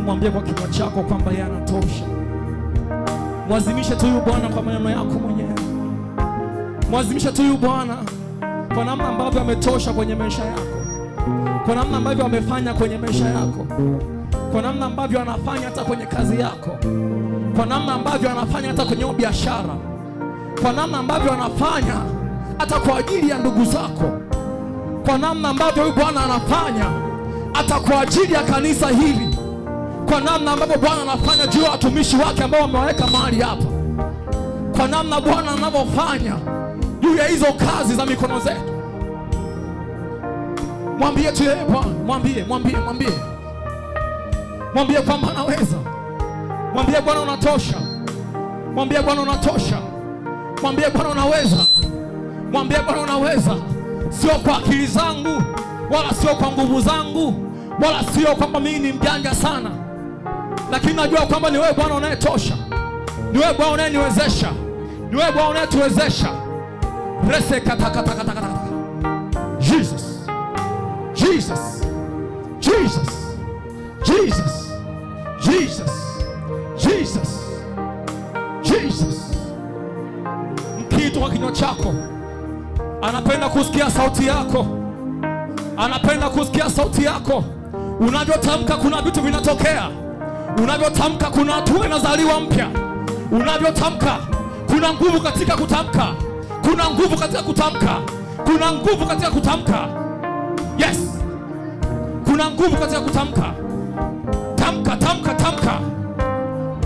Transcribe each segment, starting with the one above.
Mwambie kwa kinywa chako kwamba yeye anatosha. Mwazimishe tu huyu Bwana kwa maneno yako mwenyewe. Mwazimishe tu huyu Bwana kwa namna ambavyo ametosha kwenye maisha yako. Kwa namna ambavyo amefanya kwenye maisha yako. Kwa namna ambavyo anafanya hata kwenye kazi yako. Kwa namna ambavyo anafanya hata kwenye biashara. Kwa namna ambavyo anafanya hata kwa ajili ya ndugu zako. Kwa namna ambavyo huyu Bwana anafanya hata kwa ajili ya kanisa hili. Kwa namna ambavyo Bwana anafanya juu ya watumishi wake ambao wameweka mahali hapa. Kwa namna Bwana anavyofanya juu ya hizo kazi za mikono zetu. Mwambie tu yeye Bwana, mwambie kwamba anaweza. Mwambie Bwana unatosha. Mwambie Bwana unatosha. Mwambie Bwana unaweza. Mwambie Bwana unaweza. Sio kwa akili zangu, wala sio kwa nguvu zangu, wala sio kwamba mimi ni mjanja sana. Lakini najua kwamba ni wewe Bwana unayetosha. Ni wewe Bwana unayeniwezesha. Ni wewe Bwana unayetuwezesha. Rese kata. Jesus. Jesus. Jesus. Jesus. Jesus. Jesus. Jesus. Mkitu kwa kinywa chako. Anapenda kusikia sauti yako. Anapenda kusikia sauti yako. Unavyotamka kuna vitu vinatokea. Unavyotamka kuna hatua inazaliwa mpya. Unavyotamka kuna nguvu katika kutamka. Kuna nguvu katika kutamka. Kuna nguvu katika kutamka. Yes. Kuna nguvu katika kutamka. Tamka.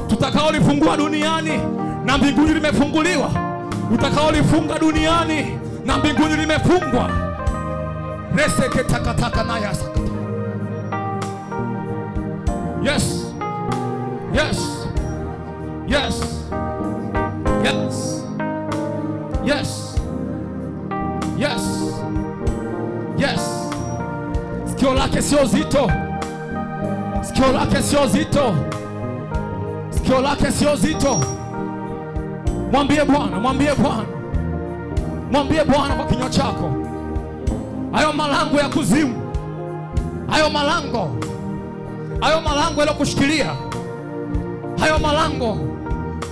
Tutakaolifungua duniani na mbinguni limefunguliwa. Utakaolifunga duniani na mbinguni limefungwa. Reseke takataka na yasaka. Yes. Yes. Yes. Yes. Yes. Yes. Yes. Sikio lake sio zito. Sikio lake sio zito. Sikio lake sio zito. Mwambie Bwana, mwambie Bwana. Mwambie Bwana kwa kinywa chako. Hayo malango ya kuzimu. Hayo malango yale kushikilia. Hayo malango.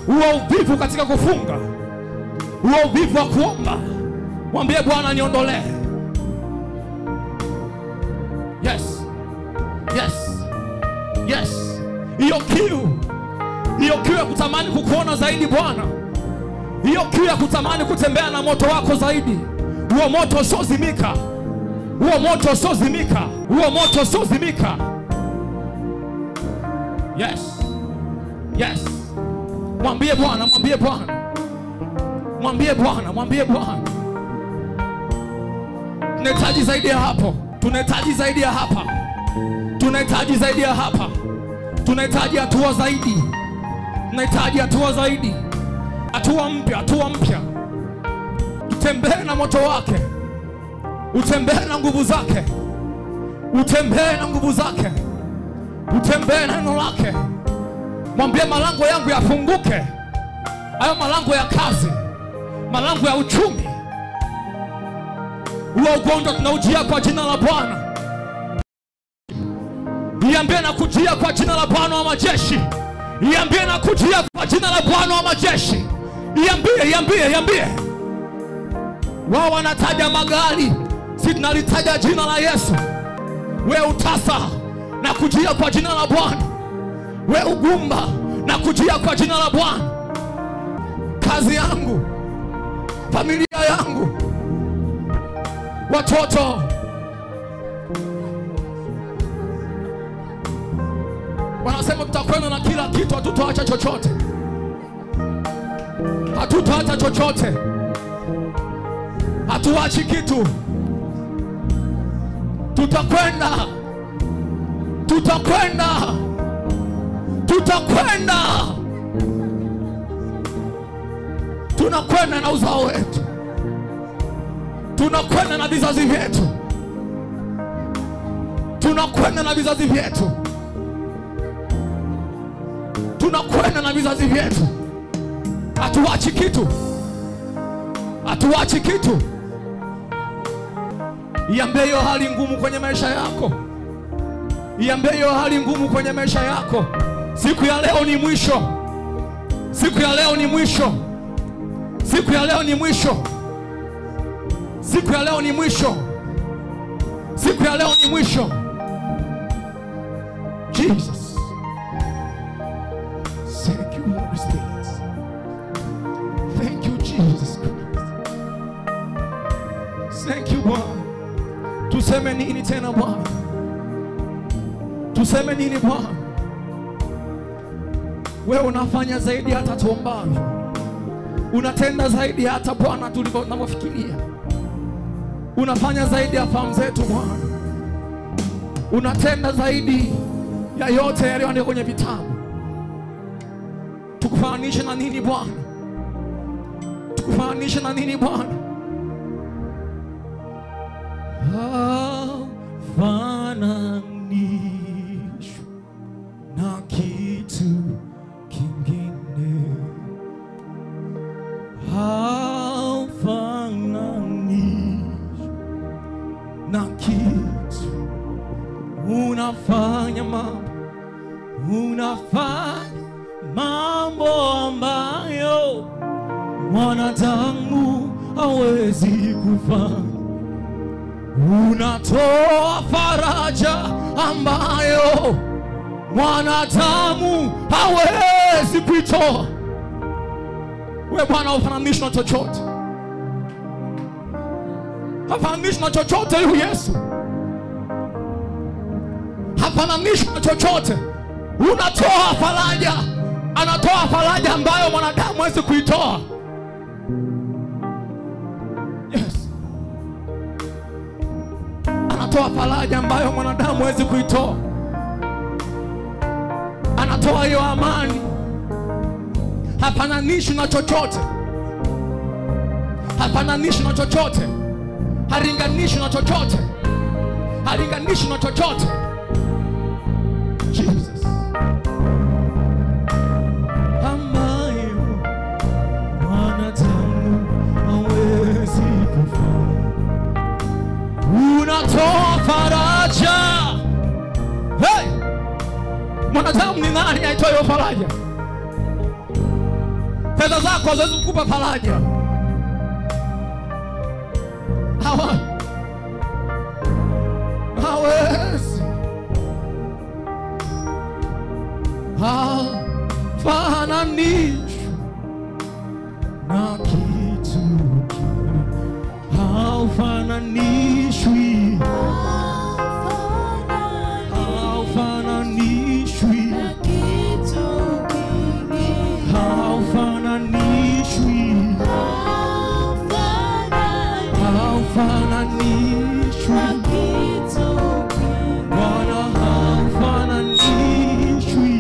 Huo uvivu katika kufunga. Huo uvivu wa kuomba. Mwambie Bwana niondolee. Yes. Yes. Yes. Hiyo kiu ya kutamani kukuona zaidi Bwana. Hiyo kiu ya kutamani kutembea na moto wako zaidi. Huo moto usiozimika. Huo moto usiozimika. Huo moto usiozimika. Yes. Yes. Mwambie Bwana, mwambie Bwana. Mwambie Bwana, mwambie Bwana. Tunahitaji zaidi ya hapo. Tunahitaji zaidi ya hapa. Tunahitaji zaidi ya hapa. Tunahitaji hatua zaidi. Tunahitaji hatua zaidi. Hatua mpya, hatua mpya. Utembee na moto wake. Utembee na nguvu zake. Utembee na nguvu zake. Utembee na neno lake. Mwambie malango yangu yafunguke. Hayo malango ya kazi. Malango ya uchumi. Huo ugonjwa tunaujia kwa jina la Bwana. Niambie na kujia kwa jina la Bwana wa majeshi. Niambie na kujia kwa jina la Bwana wa majeshi. Niambie. Wao wanataja magari. Sisi tunalitaja jina la Yesu. Wewe utasa na kujia kwa jina la Bwana. Wewe ugumba na kujia kwa jina la Bwana. Kazi yangu, familia yangu, watoto, wanasema tutakwenda na kila kitu, hatutoacha chochote. Hatutaacha chochote, hatuachi kitu. Tutakwenda, tutakwenda, tutakwenda. Tunakwenda na uzao wetu, tunakwenda na vizazi vyetu, tunakwenda na vizazi vyetu, tunakwenda na vizazi vyetu. Hatuachi kitu, hatuachi kitu. Iambie hiyo hali ngumu kwenye maisha yako, iambie hiyo hali ngumu kwenye maisha yako, siku ya leo ni mwisho. Siku ya leo ni mwisho. Siku ya leo ni mwisho. Siku ya leo ni mwisho. Siku ya leo ni mwisho. Jesus. Thank you, Holy Spirit. Thank you, Jesus Christ. Thank you, Bwana. Tuseme nini tena Bwana? Tuseme nini Bwana? Wewe unafanya zaidi hata tuombavyo. Unatenda zaidi hata Bwana tulivyofikiria. Unafanya zaidi ya fahamu zetu Bwana. Unatenda zaidi ya yote yaliyoandikwa kwenye vitabu. Tukufananishe na nini Bwana? Tukufananishe na nini Bwana? Haufananishwi na kitu kingine. Haufananishwi na kitu. Unafanya mambo ambayo mwanadamu hawezi kufanya. Unatoa faraja ambayo mwanadamu hawezi kuitoa. Wewe Bwana hufananishwi na chochote. Hafananishwi na chochote huyu Yesu. Hafananishwi na chochote. Unatoa faraja. Anatoa faraja ambayo mwanadamu hawezi kuitoa. Yes. Anatoa faraja ambayo mwanadamu hawezi kuitoa. Anatoa hiyo amani. Hafananishwi na chochote. Hafananishwi na chochote. Halinganishwi na chochote. Halinganishwi na chochote. Jesus. Ambayo mwanadamu hawezi kufanya. Unatoa faraja. Hey! Mwanadamu ni nani aitoe hiyo faraja? Fedha zako haziwezi kukupa faraja. Hawezi. Hafananishwi na kitu kingine. Haufananishwi. Haufananishwi na kitu kingine. Haufananishwi. Haufananishwi na kitu kingine. Bwana haufananishwi.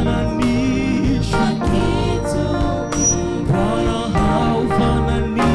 Haufananishwi na kitu kingine. Bwana haufananishwi.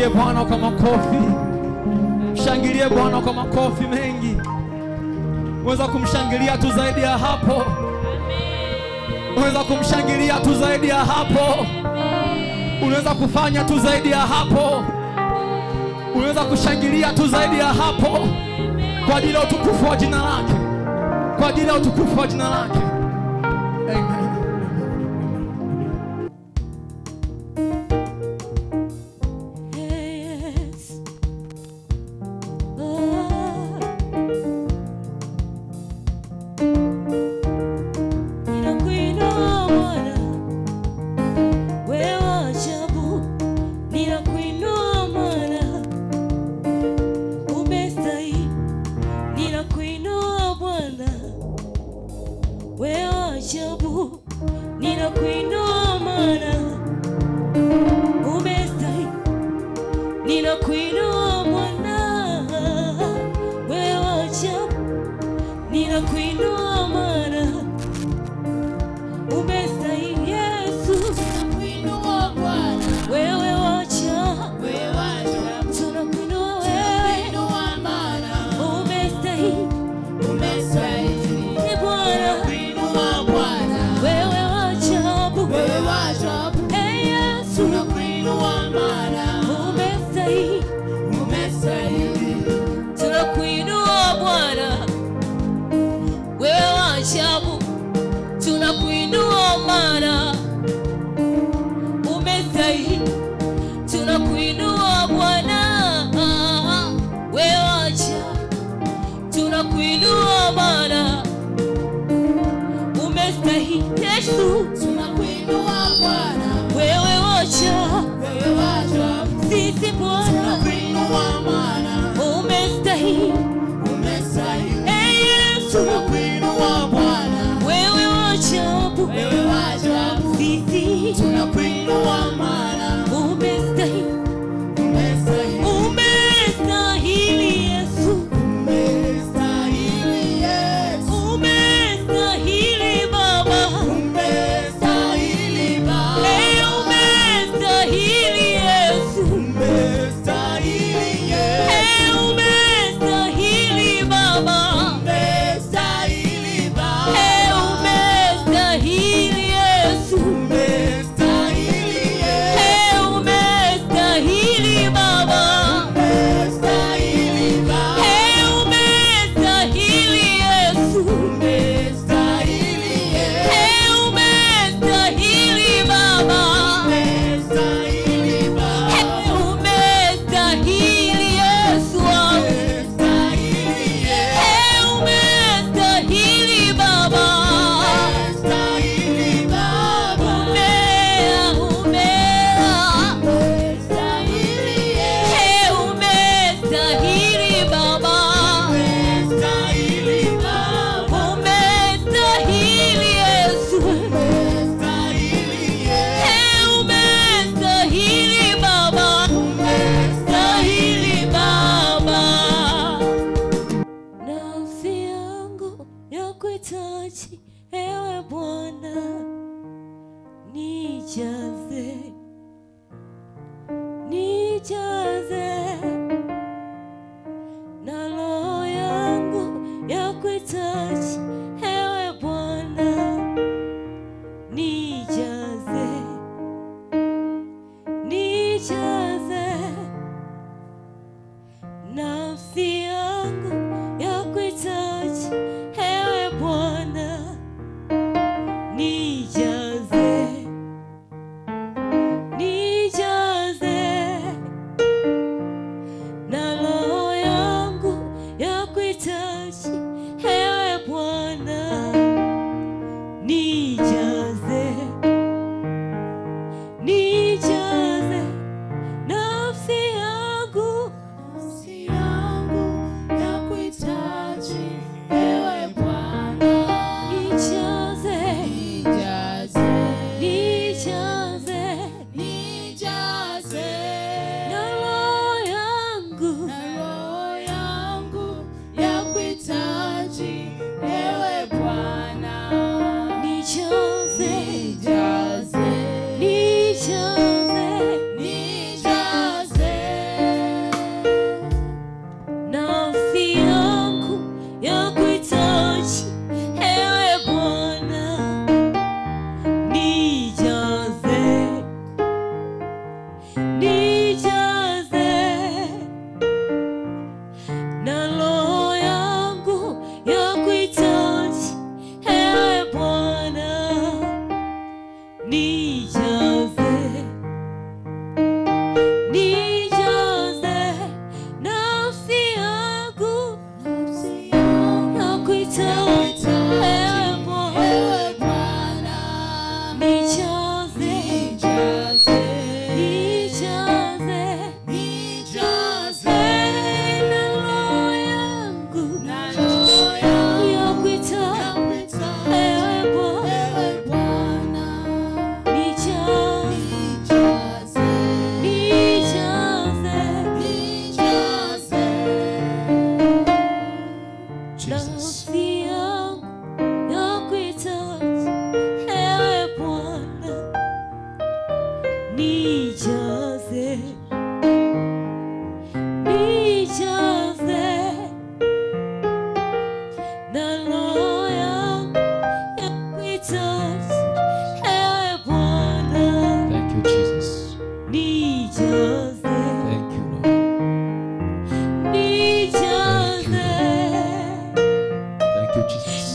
Mshangilie Bwana kwa makofi. Mshangilie Bwana kwa makofi mengi. Unaweza kumshangilia tu zaidi ya hapo. Unaweza kumshangilia tu zaidi ya hapo. Unaweza kufanya tu zaidi ya hapo. Unaweza kushangilia tu zaidi ya hapo. Kwa ajili ya utukufu wa jina lake. Kwa ajili ya utukufu wa jina lake. Amen.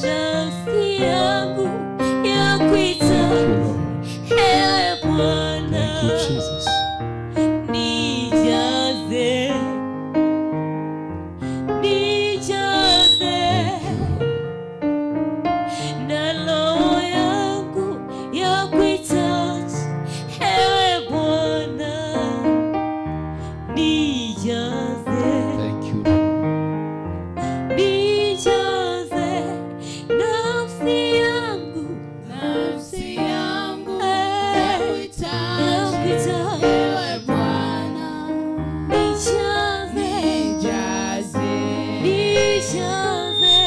nafsi yangu yakuita ewe Bwana. Thank you, Jesus. Nijaze, nijaze na roho yangu yakuhitaji ewe Bwana. Nijaze, Thank you. nijaze nafsi yangu yakuhitaji ewe Bwana. Nijaze,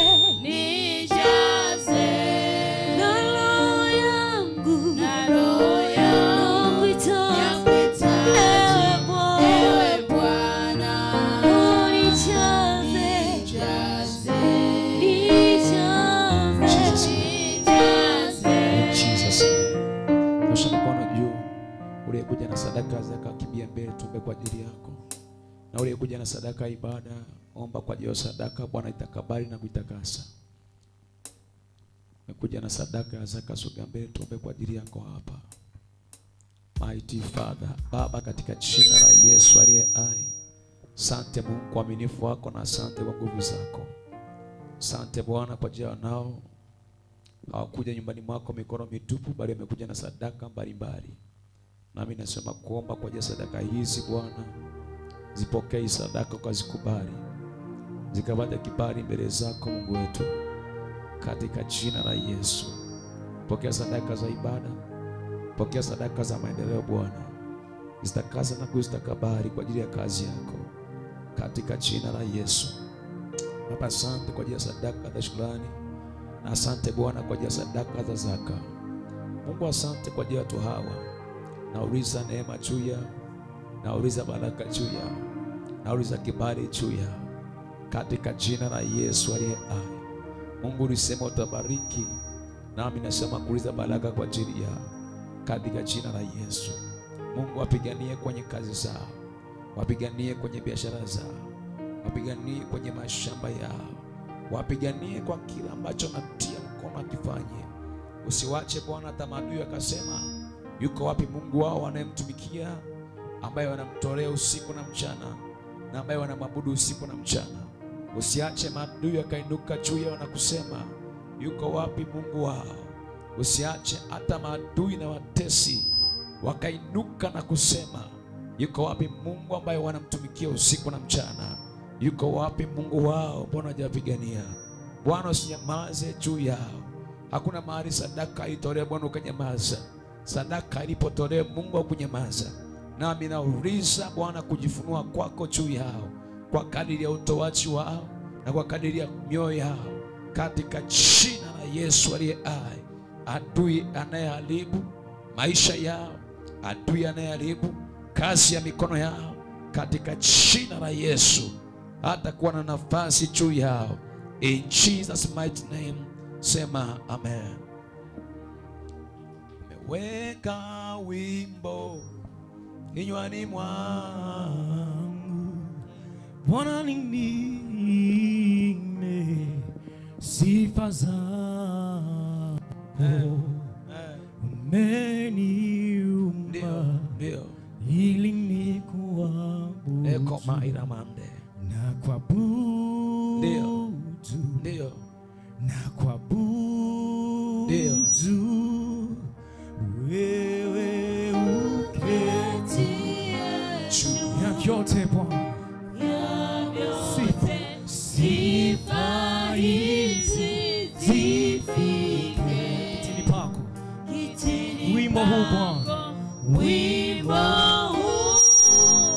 nijaze na roho yangu yakuhitaji ewe Bwana. Nijaze, Jesus. Nyosha mikono juu. Uliyekuja na sadaka zaka kimbia mbele, tuombe kwa ajili yako. Na uliyekuja na sadaka ibada, omba kwa ajili ya sadaka, Bwana itakabali na kuitakasa. Umekuja na sadaka zaka, sogea mbele, tuombe kwa ajili yako hapa. Mighty Father, Baba, katika jina la Yesu aliye hai. Asante Mungu kwa uaminifu wako na asante kwa nguvu zako. Asante Bwana kwa ajili ya nao hawakuja nyumbani mwako mikono mitupu, bali wamekuja na sadaka mbalimbali. Nami nasema kuomba kwa ajili ya sadaka hizi Bwana, zipokee sadaka ukazikubali, zikapate kibali mbele zako Mungu wetu, katika jina la Yesu. Pokea sadaka za ibada, pokea sadaka za maendeleo Bwana, zitakaza na kuzitakabali kwa ajili ya kazi yako, katika jina la Yesu. Baba, asante kwa ajili ya sadaka za shukrani, na asante Bwana kwa ajili ya sadaka za zaka. Mungu, asante kwa ajili ya watu hawa. Nauliza neema juu yao, nauliza baraka juu yao, nauliza kibali juu yao, katika jina la Yesu aliye hai. Mungu, ulisema utabariki, nami nasema kuuliza baraka kwa ajili yao, katika jina la Yesu. Mungu, wapiganie kwenye kazi zao, wapiganie kwenye biashara zao, wapiganie kwenye mashamba yao, wapiganie kwa kila ambacho natia mkono akifanye. Usiwache Bwana hata maadui akasema, yuko wapi Mungu wao wanayemtumikia, ambaye wanamtolea usiku na mchana, na ambaye wanamwabudu usiku na mchana. Usiache maadui akainuka juu yao na kusema, yuko wapi Mungu wao. Usiache hata maadui na watesi wakainuka na kusema, yuko wapi Mungu ambaye wanamtumikia usiku na mchana. Yuko wapi Mungu wao, mbona hajapigania? Bwana, usinyamaze juu yao. Hakuna mahali sadaka itolewe Bwana ukanyamaza. Sadaka ilipotolewa Mungu hakunyamaza. Nami nauliza Bwana kujifunua kwako juu yao, kwa kadiri ya utoaji wao na kwa kadiri ya mioyo yao, katika jina la Yesu aliye hai. Adui anayeharibu maisha yao, adui anayeharibu kazi ya mikono yao, katika jina la Yesu hata kuwa na nafasi juu yao. In Jesus mighty name, sema amen. Weka wimbo kinywani mwangu, Bwana ninime sifa zako. Umeniumba ili nikuabudu, eko mairamande na kuabudu, ndio na kuabudu wewe uketie juu ya vyote Bwana, sifa hizi zifike kitini pako. Wimbo huu Bwana, wimbo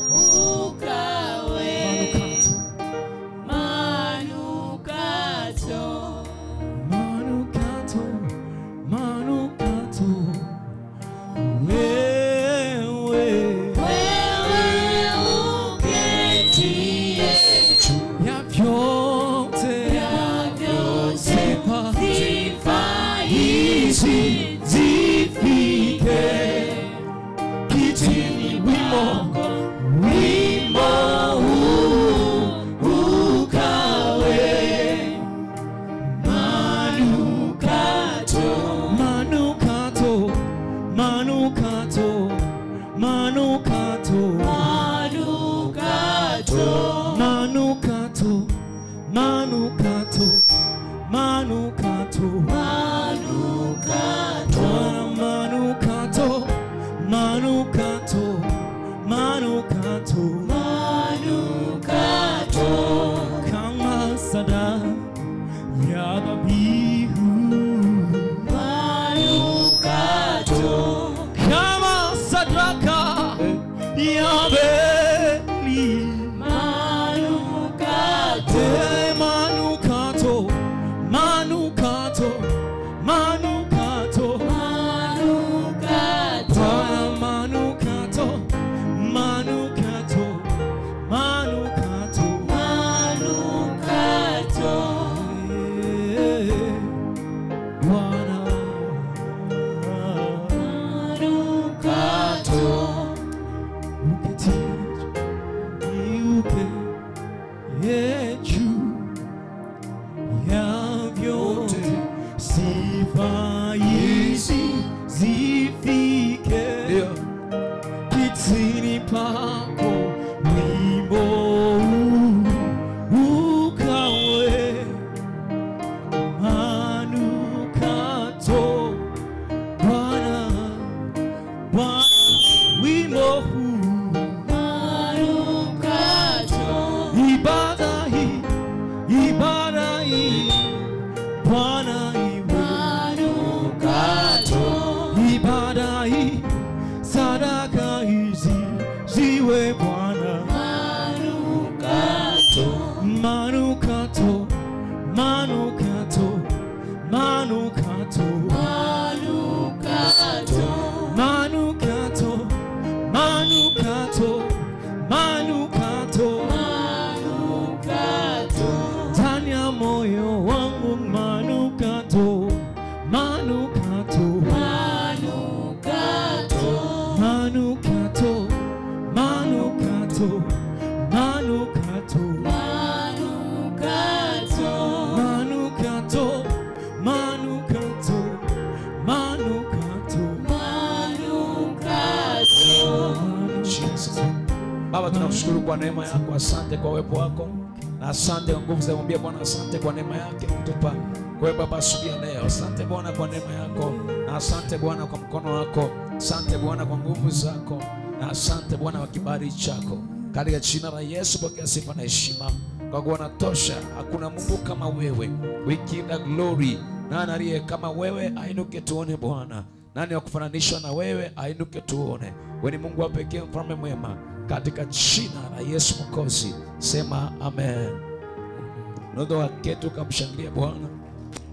huu ukawe manukato, manukato, manukato, wewe uketie juu ya vyote, sifa hizi zifike manukato kama sadaka ya Abeli. manukato Manukato, manukato, manukato, manukato manukato, manukato, manukato, manukato Bwana. manukato Uke juu ya vyote, sifa hizi zifike kitini pako, wimbo huu ukawe manukato. Bwana, Bwana, wimbo huu, manukato ibada hii Bwana iwe manukato ibada hii, sadaka hizi ziwe Bwana manukato manukato, manukato, manukato, manukato manukato, manukato, manukato, manukato ndani ya moyo wangu, manukato, manukato, manukato manukato, manukato, manukato, manukato manukato, manukato, manukato, manukato Baba, tunakushukuru kwa neema yako, asante kwa uwepo wako, na asante kwa nguvu za kumwambia Bwana asante kwa neema yake kutupa kwa Baba asubuhi ya leo. Asante Bwana kwa neema yako, na asante Bwana kwa mkono wako, asante Bwana kwa nguvu zako, na asante Bwana kwa kibali chako. Katika jina la Yesu pokea sifa na heshima, kwa kuwa unatosha. Hakuna Mungu kama wewe, we give the glory. Nani aliye kama wewe? Ainuke tuone Bwana. Nani wa kufananishwa na wewe? Ainuke tuone. Wewe ni Mungu wa pekee, mfalme mwema. Katika jina la Yesu Mwokozi, sema amen. Ndio waketu kumshangilia Bwana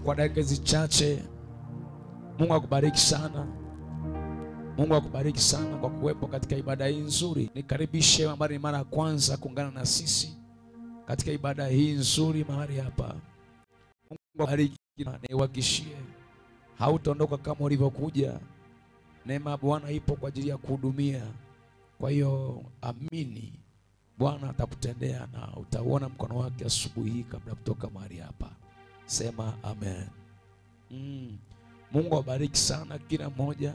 kwa dakika hizi chache. Mungu akubariki sana. Mungu akubariki sana kwa kuwepo katika ibada hii nzuri. Nikaribishe ambao ni mara ya kwanza kuungana na sisi katika ibada hii nzuri mahali hapa. Mungu akubariki na niwahakikishie hautaondoka kama ulivyokuja. Neema ya Bwana ipo kwa ajili ya kuhudumia. Kwa hiyo amini, Bwana atakutendea na utaona mkono wake asubuhi hii kabla kutoka mahali hapa. Sema amen. Mungu awabariki sana kila mmoja.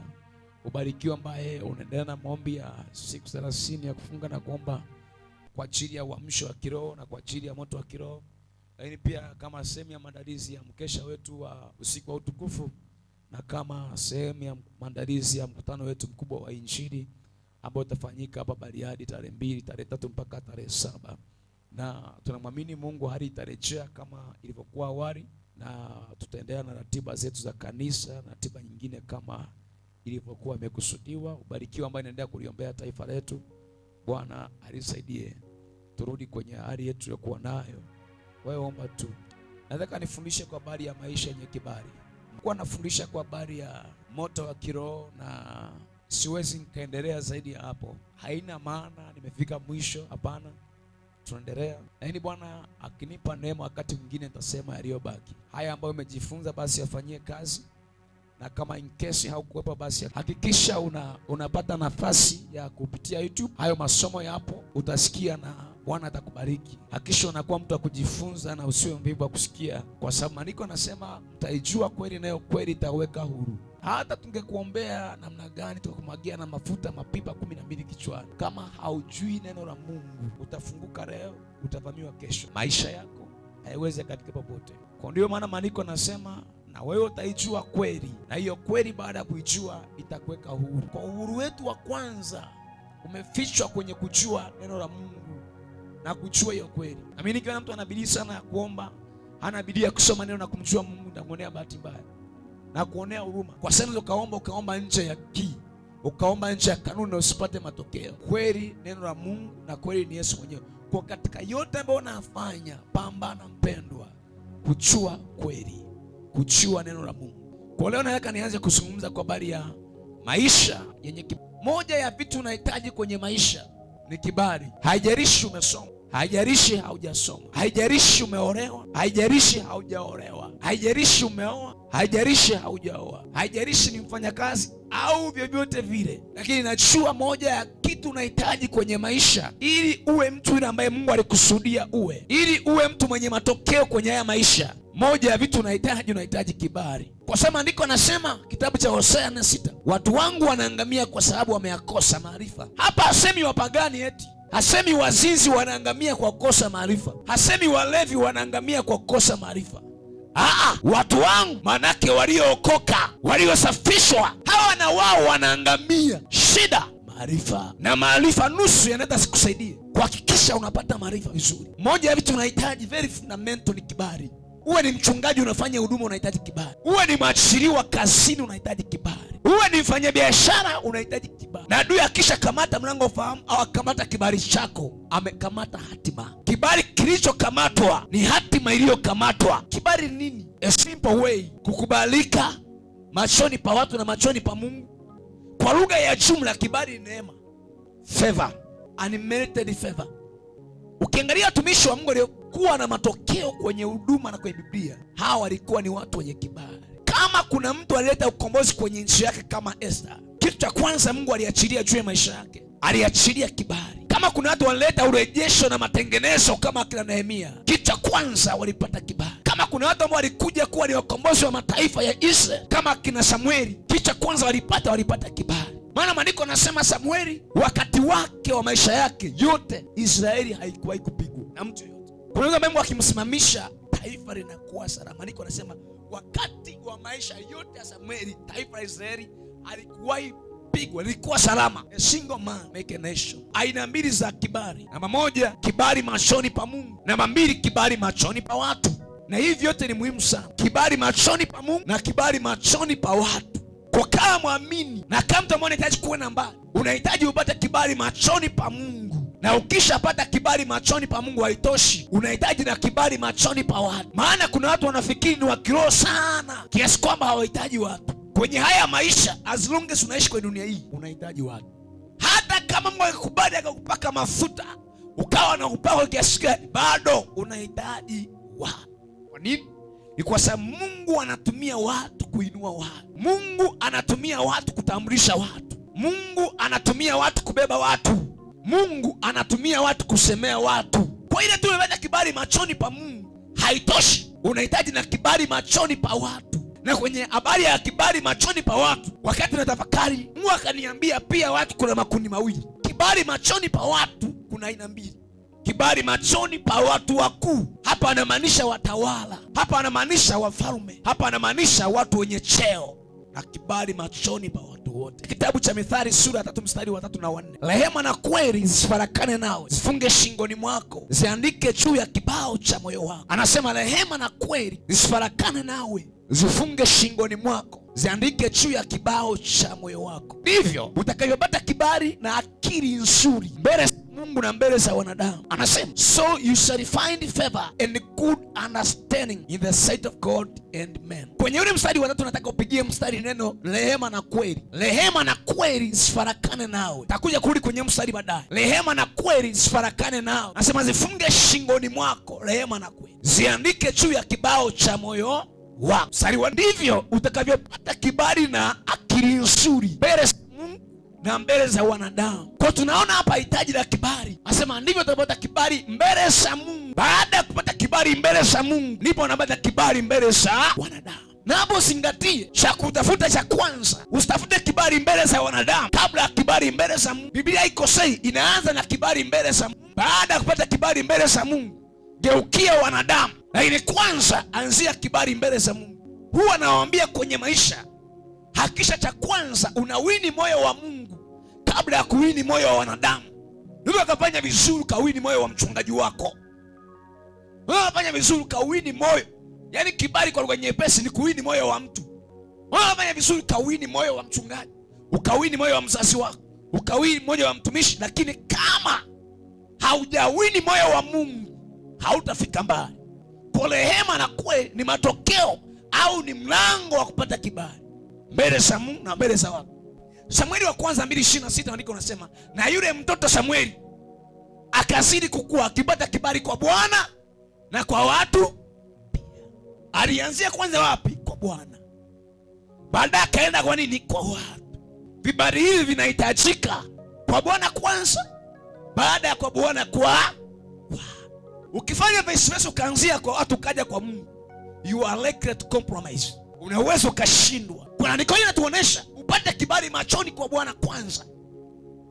Ubarikiwa ambaye unaendelea na maombi ya siku 30 ya kufunga na kuomba kwa ajili ya uamsho wa kiroho na kwa ajili ya moto wa kiroho. Lakini pia kama sehemu ya maandalizi ya mkesha wetu wa usiku wa utukufu, na kama sehemu ya maandalizi ya mkutano wetu mkubwa wa Injili ambao utafanyika hapa Bariadi tarehe 2, tarehe 3 mpaka tarehe 7. Na tunamwamini Mungu hali itarejea kama ilivyokuwa awali, na tutaendelea na ratiba zetu za kanisa na ratiba nyingine kama ilivyokuwa imekusudiwa. Ubarikiwa ambaye anaendelea kuliombea taifa letu. Bwana alisaidie turudi kwenye hali yetu iliyokuwa nayo. Wewe omba tu. Nataka nifundishe kwa habari ya maisha yenye kibali. Nilikuwa nafundisha kwa habari ya moto wa kiroho na siwezi nikaendelea zaidi ya hapo. Haina maana nimefika mwisho, hapana. Tunaendelea. Lakini Bwana akinipa neema wakati mwingine nitasema yaliyobaki. Haya ambayo umejifunza basi yafanyie kazi. Na kama in case haukuwepo basi hakikisha unapata nafasi ya kupitia YouTube. Hayo masomo yapo, utasikia na Bwana atakubariki. Hakikisha unakuwa mtu wa kujifunza na usiwe mvivu wa kusikia, kwa sababu maandiko nasema mtaijua kweli nayo kweli itaweka huru. Hata tungekuombea namna gani, tukakumagia na mafuta mapipa 12 kichwani, kama haujui neno la Mungu utafunguka leo, utavamiwa kesho. Maisha yako haiwezi katika popote. Kwa ndio maana maandiko nasema na wewe utaijua kweli, na hiyo kweli baada ya kuijua itakuweka huru. Kwa uhuru wetu wa kwanza umefichwa kwenye kujua neno la Mungu na kujua hiyo kweli. Na mimi nikiona mtu anabidi sana ya kuomba, hana bidii ya kusoma neno na kumjua Mungu, ndamuonea bahati mbaya na kuonea huruma. Kwa sababu ukaomba nje ya ukaomba nje ya kanuni na usipate matokeo. Kweli neno la Mungu na kweli ni Yesu mwenyewe. Kwa katika yote ambayo unafanya, pambana mpendwa, kujua kweli, kujua neno la Mungu. Kwa leo nataka nianze kuzungumza kwa habari ya maisha yenye moja ya vitu unahitaji kwenye maisha ni kibali. Haijalishi umesoma, haijalishi haujasoma, haijalishi umeolewa, haijalishi haujaolewa, haijalishi umeoa, haijalishi haujaoa, haijalishi ni mfanyakazi au vyovyote vile, lakini najua moja ya kitu unahitaji kwenye maisha ili uwe mtu yule ambaye Mungu alikusudia uwe, ili uwe mtu mwenye matokeo kwenye haya maisha. Moja ya vitu unahitaji kibali. Kwa sababu andiko nasema kitabu cha Hosea 4:6, watu wangu wanaangamia kwa sababu wameyakosa maarifa. Hapa hasemi wapagani eti, hasemi wazinzi wanaangamia kwa kukosa maarifa, hasemi walevi wanaangamia kwa kukosa maarifa. Watu wangu manake waliookoka, waliosafishwa, hawa na wao wanaangamia. Shida maarifa, na maarifa nusu yanaweza sikusaidie kuhakikisha unapata maarifa vizuri. Moja ya vitu unahitaji very fundamental ni kibali. Uwe ni mchungaji unafanya huduma, unahitaji kibali. Uwe ni mwajiriwa kazini, unahitaji kibali. Uwe ni mfanyabiashara, unahitaji kibali. Na adui akisha kamata mlango fahamu au akamata kibali chako, amekamata hatima. Kibali kilichokamatwa ni hatima iliyokamatwa. Kibali ni nini? A simple way, kukubalika machoni pa watu na machoni pa Mungu. Kwa lugha ya jumla, kibali ni neema, favor, unmerited favor. Ukiangalia watumishi wa Mungu waliokuwa na matokeo kwenye huduma na kwenye Biblia, hawa walikuwa ni watu wenye kibali. Kama kuna mtu alileta ukombozi kwenye nchi yake kama Esther, kitu cha kwanza Mungu aliachilia juu ya maisha yake, aliachilia kibali. Kama kuna watu walileta urejesho na matengenezo kama akina Nehemia, kitu cha kwanza walipata kibali. Kama kuna watu ambao walikuja kuwa ni wakombozi wa mataifa ya Israeli kama akina Samueli, kitu cha kwanza walipata kibali. Maana maandiko nasema Samueli wakati wake wa maisha yake yote Israeli haikuwahi kupigwa na mtu yote. Kuna Mungu akimsimamisha taifa linakuwa salama. Maandiko nasema wakati wa maisha yote ya Samueli taifa la Israeli halikuwahi pigwa, lilikuwa salama. A single man make a nation. Aina mbili za kibali. Namba moja, kibali machoni pa Mungu. Namba mbili, kibali machoni pa watu. Na hivi vyote ni muhimu sana. Kibali machoni pa Mungu na kibali machoni pa watu. Kwa kama muamini na kama mtu ambaye unahitaji kuwa mbali, unahitaji upate kibali machoni pa Mungu. Na ukishapata kibali machoni pa Mungu haitoshi, unahitaji na kibali machoni pa watu. Maana kuna watu wanafikiri ni wa kiroho sana kiasi kwamba hawahitaji watu. Kwenye haya maisha, as long as unaishi kwenye dunia hii, unahitaji watu. Hata kama Mungu akakubali akakupaka mafuta, ukawa na upako kiasi gani, bado unahitaji watu. Kwa nini? Ni kwa sababu Mungu anatumia watu kuinua watu. Mungu anatumia watu kutambulisha watu. Mungu anatumia watu kubeba watu. Mungu anatumia watu kusemea watu. Kwa ile tu umepata kibali machoni pa Mungu haitoshi, unahitaji na kibali machoni pa watu. Na kwenye habari ya kibali machoni pa watu, wakati natafakari, Mungu akaniambia pia watu kuna makundi mawili. Kibali machoni pa watu kuna aina mbili. Kibali machoni pa watu wakuu, hapa anamaanisha watawala, hapa anamaanisha wafalme, hapa anamaanisha watu wenye cheo. Na kibali machoni pa watu wote. Kitabu cha Mithali sura 3 mstari wa 3 na 4. Rehema na kweli zisifarakane nawe, zifunge shingoni mwako, ziandike juu ya kibao cha moyo wako. Anasema rehema na kweli zisifarakane nawe, zifunge shingoni mwako, ziandike juu ya kibao cha moyo wako. Ndivyo utakavyopata kibali na akili nzuri mbele Mungu na mbele za wanadamu. Anasema so you shall find favor and good understanding in the sight of God and men. Kwenye ule mstari wa 3 nataka upigie mstari neno rehema na kweli. Rehema na kweli zisifarakane nawe. Takuja kurudi kwenye mstari baadaye. Rehema na kweli zisifarakane nawe. Anasema zifunge shingoni mwako rehema na kweli, ziandike juu ya kibao cha moyo wako. Mstari wa ndivyo utakavyopata kibali na akili nzuri mbele na mbele za wanadamu. Kwa tunaona hapa hitaji la kibali. Anasema ndivyo utapata kibali mbele za Mungu. Baada ya kupata kibali mbele za Mungu, ndipo unapata kibali mbele za wanadamu. Na hapo zingatie, cha kutafuta cha kwanza, usitafute kibali mbele za wanadamu kabla ya kibali mbele za Mungu. Biblia haikosei, inaanza na kibali mbele za Mungu. Baada ya kupata kibali mbele za Mungu, geukia wanadamu. Lakini kwanza anzia kibali mbele za Mungu. Huwa nawaambia kwenye maisha, hakisha cha kwanza unawini moyo wa Mungu kabla ya kuwini moyo wa wanadamu. Ndio akafanya vizuri kawini moyo wa mchungaji wako. Wewe unafanya vizuri kawini moyo Yaani kibali kwa lugha nyepesi ni kuwini moyo wa mtu. Unafanya vizuri kawini moyo wa mchungaji, ukawini moyo wa mzazi wako, ukawini moyo wa mtumishi, lakini kama haujawini moyo wa Mungu hautafika mbali. Kwa rehema na kweli ni matokeo au ni mlango wa kupata kibali mbele za Mungu na mbele za watu. Samueli wa kwanza 2:26 andiko unasema, na yule mtoto Samueli akazidi kukua akipata kibali kwa Bwana na kwa watu pia. Alianzia kwanza wapi? Kwa Bwana. Baadaye akaenda kwa nini? Kwa watu. Vibali hivi vinahitajika kwa Bwana kwanza, baada ya kwa Bwana kwa watu. Ukifanya vice versa ukaanzia kwa watu ukaja kwa Mungu, you are likely to compromise. Unaweza ukashindwa. Kuna andiko hili linatuonesha upate kibali machoni kwa Bwana kwanza.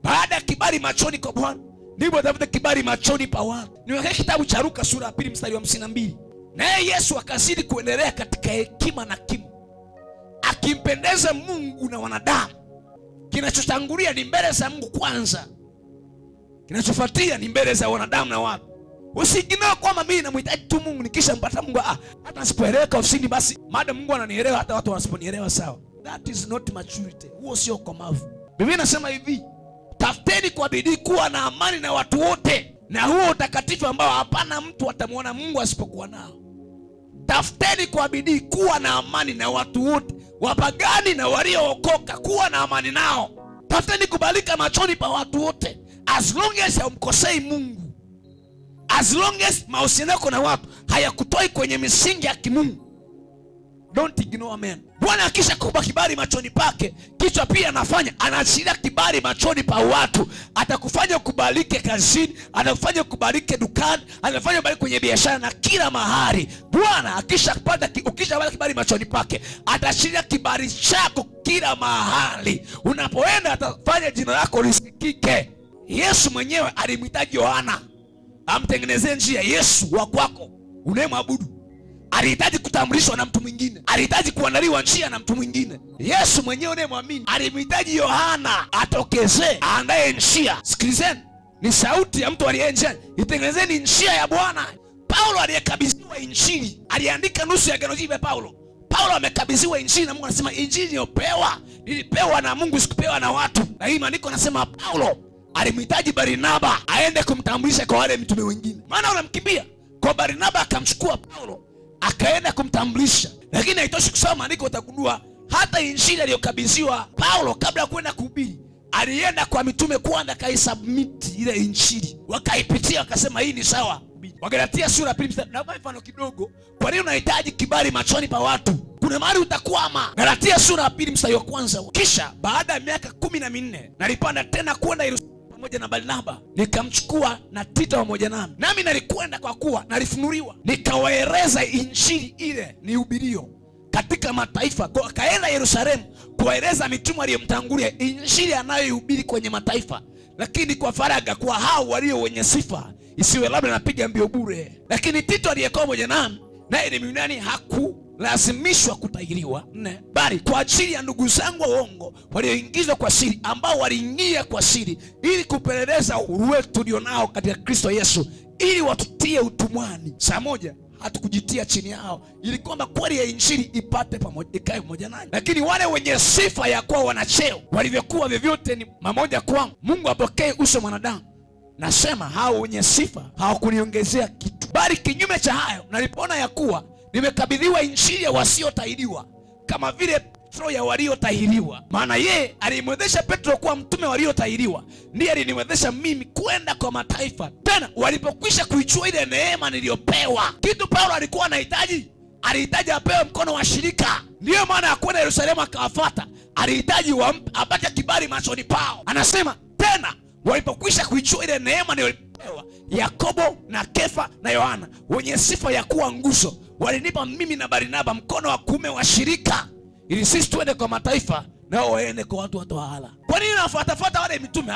Baada ya kibali machoni kwa Bwana, ndipo utapata kibali machoni pa watu. Niweke kitabu cha Luka sura ya 2 mstari wa 52. Naye Yesu akazidi kuendelea katika hekima na kimo, akimpendeza Mungu na wanadamu. Kinachotangulia ni mbele za Mungu kwanza, kinachofuatia ni mbele za wanadamu na watu. Usiginao kwamba mimi namhitaji tu Mungu nikisha mpata Mungu, hata nisipoeleweka ofisini basi maana Mungu ananielewa hata watu wasiponielewa sawa. That is not maturity. Huo sio komavu. Biblia inasema hivi, tafuteni kwa bidii kuwa na amani na watu wote, na huo utakatifu ambao hapana mtu atamuona Mungu asipokuwa nao. Tafuteni kwa bidii kuwa na amani na watu wote, wapagani na waliookoka, kuwa na amani nao. Tafuteni kubalika machoni pa watu wote, as long as haumkosei Mungu. As long as mahusiano yako na watu hayakutoi kwenye misingi ya kimungu. Don't ignore men. Bwana akisha kupa kibali machoni pake, kichwa pia anafanya, anaachilia kibali machoni pa watu. Atakufanya kubalike kazini, atakufanya kubalike dukani, atakufanya kubalike kwenye biashara na kila mahali. Bwana akisha kupata kibali machoni pake, ataachilia kibali chako kila mahali. Unapoenda atafanya jina lako lisikike. Yesu mwenyewe alimhitaji Yohana amtengenezee njia. Yesu wa kwako unayemwabudu alihitaji kutambulishwa na mtu mwingine, alihitaji kuandaliwa njia na mtu mwingine. Yesu mwenyewe unayemwamini alimhitaji Yohana atokezee aandae njia. Sikilizeni, ni sauti ya mtu aliye njiani, itengenezeni njia ya Bwana. Paulo aliyekabidhiwa injili aliandika nusu ya Agano Jipya. Paulo amekabidhiwa injili na Mungu, anasema injili nilipewa na Mungu, sikupewa na watu. Na hii maandiko anasema Paulo alimhitaji Barnaba aende kumtambulisha kwa wale mitume wengine. Maana unamkimbia kwa Barnaba, akamchukua Paulo akaenda kumtambulisha. Lakini haitoshi kusoma maandiko, utagundua hata injili aliyokabidhiwa Paulo kabla ya kwenda kuhubiri, alienda kwa mitume kwanza, akaisubmit ile injili, wakaipitia, wakasema hii ni sawa. Wagalatia sura ya 2 na kwa mfano kidogo, kwa nini unahitaji kibali machoni pa watu? Kuna mahali utakwama. Galatia sura ya 2 mstari wa kwanza. Kisha baada ya miaka 14 nalipanda tena kwenda Yerusalemu pamoja na Barnaba, nikamchukua na Tito pamoja nami. Nami nalikwenda kwa kuwa nalifunuliwa, nikawaeleza injili ile nihubirio katika mataifa. Kwa akaenda Yerusalemu kuwaeleza mitume aliyomtangulia injili anayohubiri kwenye mataifa, lakini kwa faraga kwa hao walio wenye sifa, isiwe labda napiga mbio bure. Lakini Tito aliyekuwa pamoja nami, naye ni Myunani, hakulazimishwa kutahiriwa, bali kwa ajili ya ndugu zangu waongo walioingizwa kwa siri, ambao waliingia kwa siri ili kupeleleza uhuru wetu tulionao katika Kristo Yesu, ili watutie utumwani. Saa moja hatukujitia chini yao, ili kwamba kweli ya injili ipate pamoja, ikae pamoja nani. Lakini wale wenye sifa ya kuwa wanacheo, walivyokuwa vyovyote ni mamoja kwangu. Mungu apokee uso mwanadamu. Nasema hao wenye sifa hawakuniongezea kitu, bali kinyume cha hayo, nalipoona ya kuwa nimekabidhiwa injili ya wasiotahiriwa, kama vile Petro ya waliotahiriwa. Maana yeye alimwezesha Petro kuwa mtume waliotahiriwa, ndiye aliniwezesha mimi kwenda kwa mataifa. Tena walipokwisha kuichua ile neema niliyopewa, kitu Paulo alikuwa anahitaji, alihitaji apewe mkono wa shirika. Ndiyo maana akwenda Yerusalemu akawafuata, alihitaji apate kibali machoni pao. Anasema tena walipokwisha kuichua ile neema niliyopewa, Yakobo na Kefa na Yohana wenye sifa ya kuwa nguzo, walinipa mimi na Barnaba mkono wa kuume wa shirika, ili sisi tuende kwa mataifa nao waende kwa watu watawala. Kwa nini anafuatafuata wale mitume?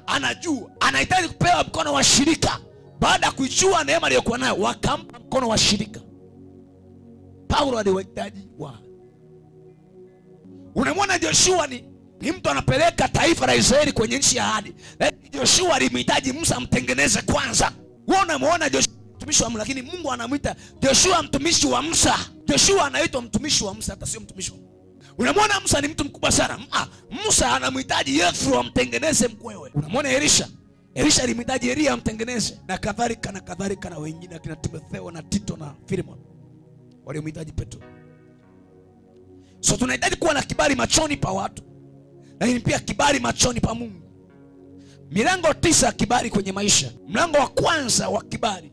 Anajua anahitaji kupewa mkono wa shirika. Baada ya kuichua neema aliyokuwa nayo, wakampa mkono wa shirika. Paulo aliwahitaji unamwona Joshua ni mtu anapeleka taifa la Israeli kwenye nchi ya ahadi, lakini Joshua alimhitaji Musa amtengeneze kwanza. Wewe unamuona Joshua mtumishi wa Mungu, lakini Mungu anamuita Joshua mtumishi wa Musa. Joshua anaitwa mtumishi wa Musa, hata sio mtumishi wa Mungu. Unamwona Musa ni mtu mkubwa sana. Musa anamhitaji Yethro amtengeneze mkwewe. Unamwona Elisha alimhitaji Elia amtengeneze, na kadhalika na wengine akina Timotheo na Tito na Filemon walimhitaji Petro. So tunahitaji kuwa na kibali machoni pa watu, lakini pia kibali machoni pa Mungu. Milango 9 kibali kwenye maisha. Mlango wa kwanza wa kibali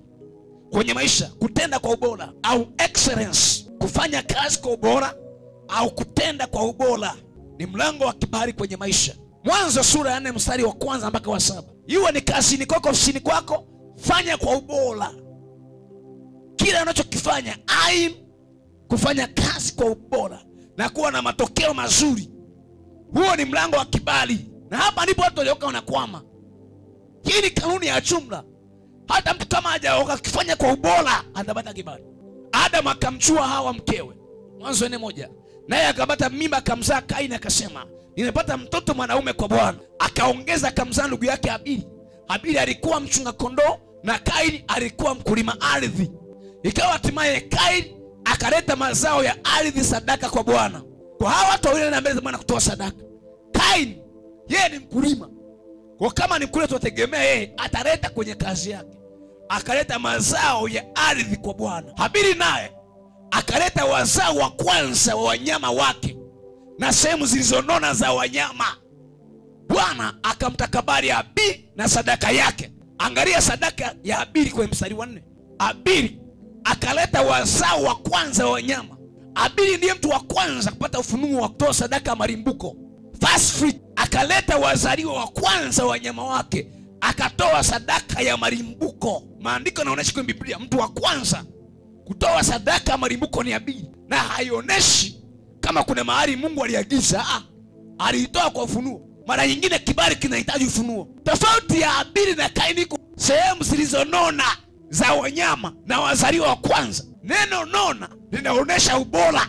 kwenye maisha, kutenda kwa ubora au excellence, kufanya kazi kwa ubora au kutenda kwa ubora, ni mlango wa kibali kwenye maisha. Mwanzo sura ya 4 mstari wa kwanza mpaka wa 7. Iwe ni kazini kwako, ofisini kwako, fanya kwa ubora. Kila unachokifanya aim kufanya kazi kwa ubora na kuwa na matokeo mazuri. Huo ni mlango wa kibali. Na hapa ndipo watu walioka wanakwama. Hii ni kanuni ya jumla. Hata mtu kama hajaoka akifanya kwa ubora atapata kibali. Adam akamchua Hawa mkewe. Mwanzo 4:1. Naye akapata mimba akamzaa Kaini, akasema nimepata mtoto mwanaume kwa Bwana. Akaongeza akamzaa ndugu yake Habili. Habili alikuwa mchunga kondoo na Kaini alikuwa mkulima ardhi. Ikawa hatimaye Kaini akaleta mazao ya ardhi sadaka kwa Bwana. Kwa hawa watu wawili na mbele za Bwana kutoa sadaka. Kaini yeye ni mkulima. Kwa kama ni mkulima tutegemea yeye ataleta kwenye kazi yake. Akaleta mazao ya ardhi kwa Bwana. Habili naye akaleta wazao wa kwanza wa wanyama wake na sehemu zilizonona za wanyama. Bwana akamtakabali Habili na sadaka yake. Angalia sadaka ya Habili kwenye mstari wa 4. Habili akaleta wazao wa kwanza wa wanyama. Habili ndiye mtu wa kwanza kupata ufunuo wa kutoa sadaka ya malimbuko. First fruit. Akaleta wazaliwa wa kwanza wa wanyama wake, akatoa sadaka ya malimbuko. Maandiko yanaonyesha kwenye Biblia mtu wa kwanza kutoa sadaka ya malimbuko ni Habili, na haionyeshi kama kuna mahali Mungu aliagiza. Alitoa kwa ufunuo. Mara nyingine kibali kinahitaji ufunuo. Tofauti ya Habili na Kaini, sehemu zilizonona za wanyama na wazaliwa wa kwanza. Neno nona linaonyesha ubora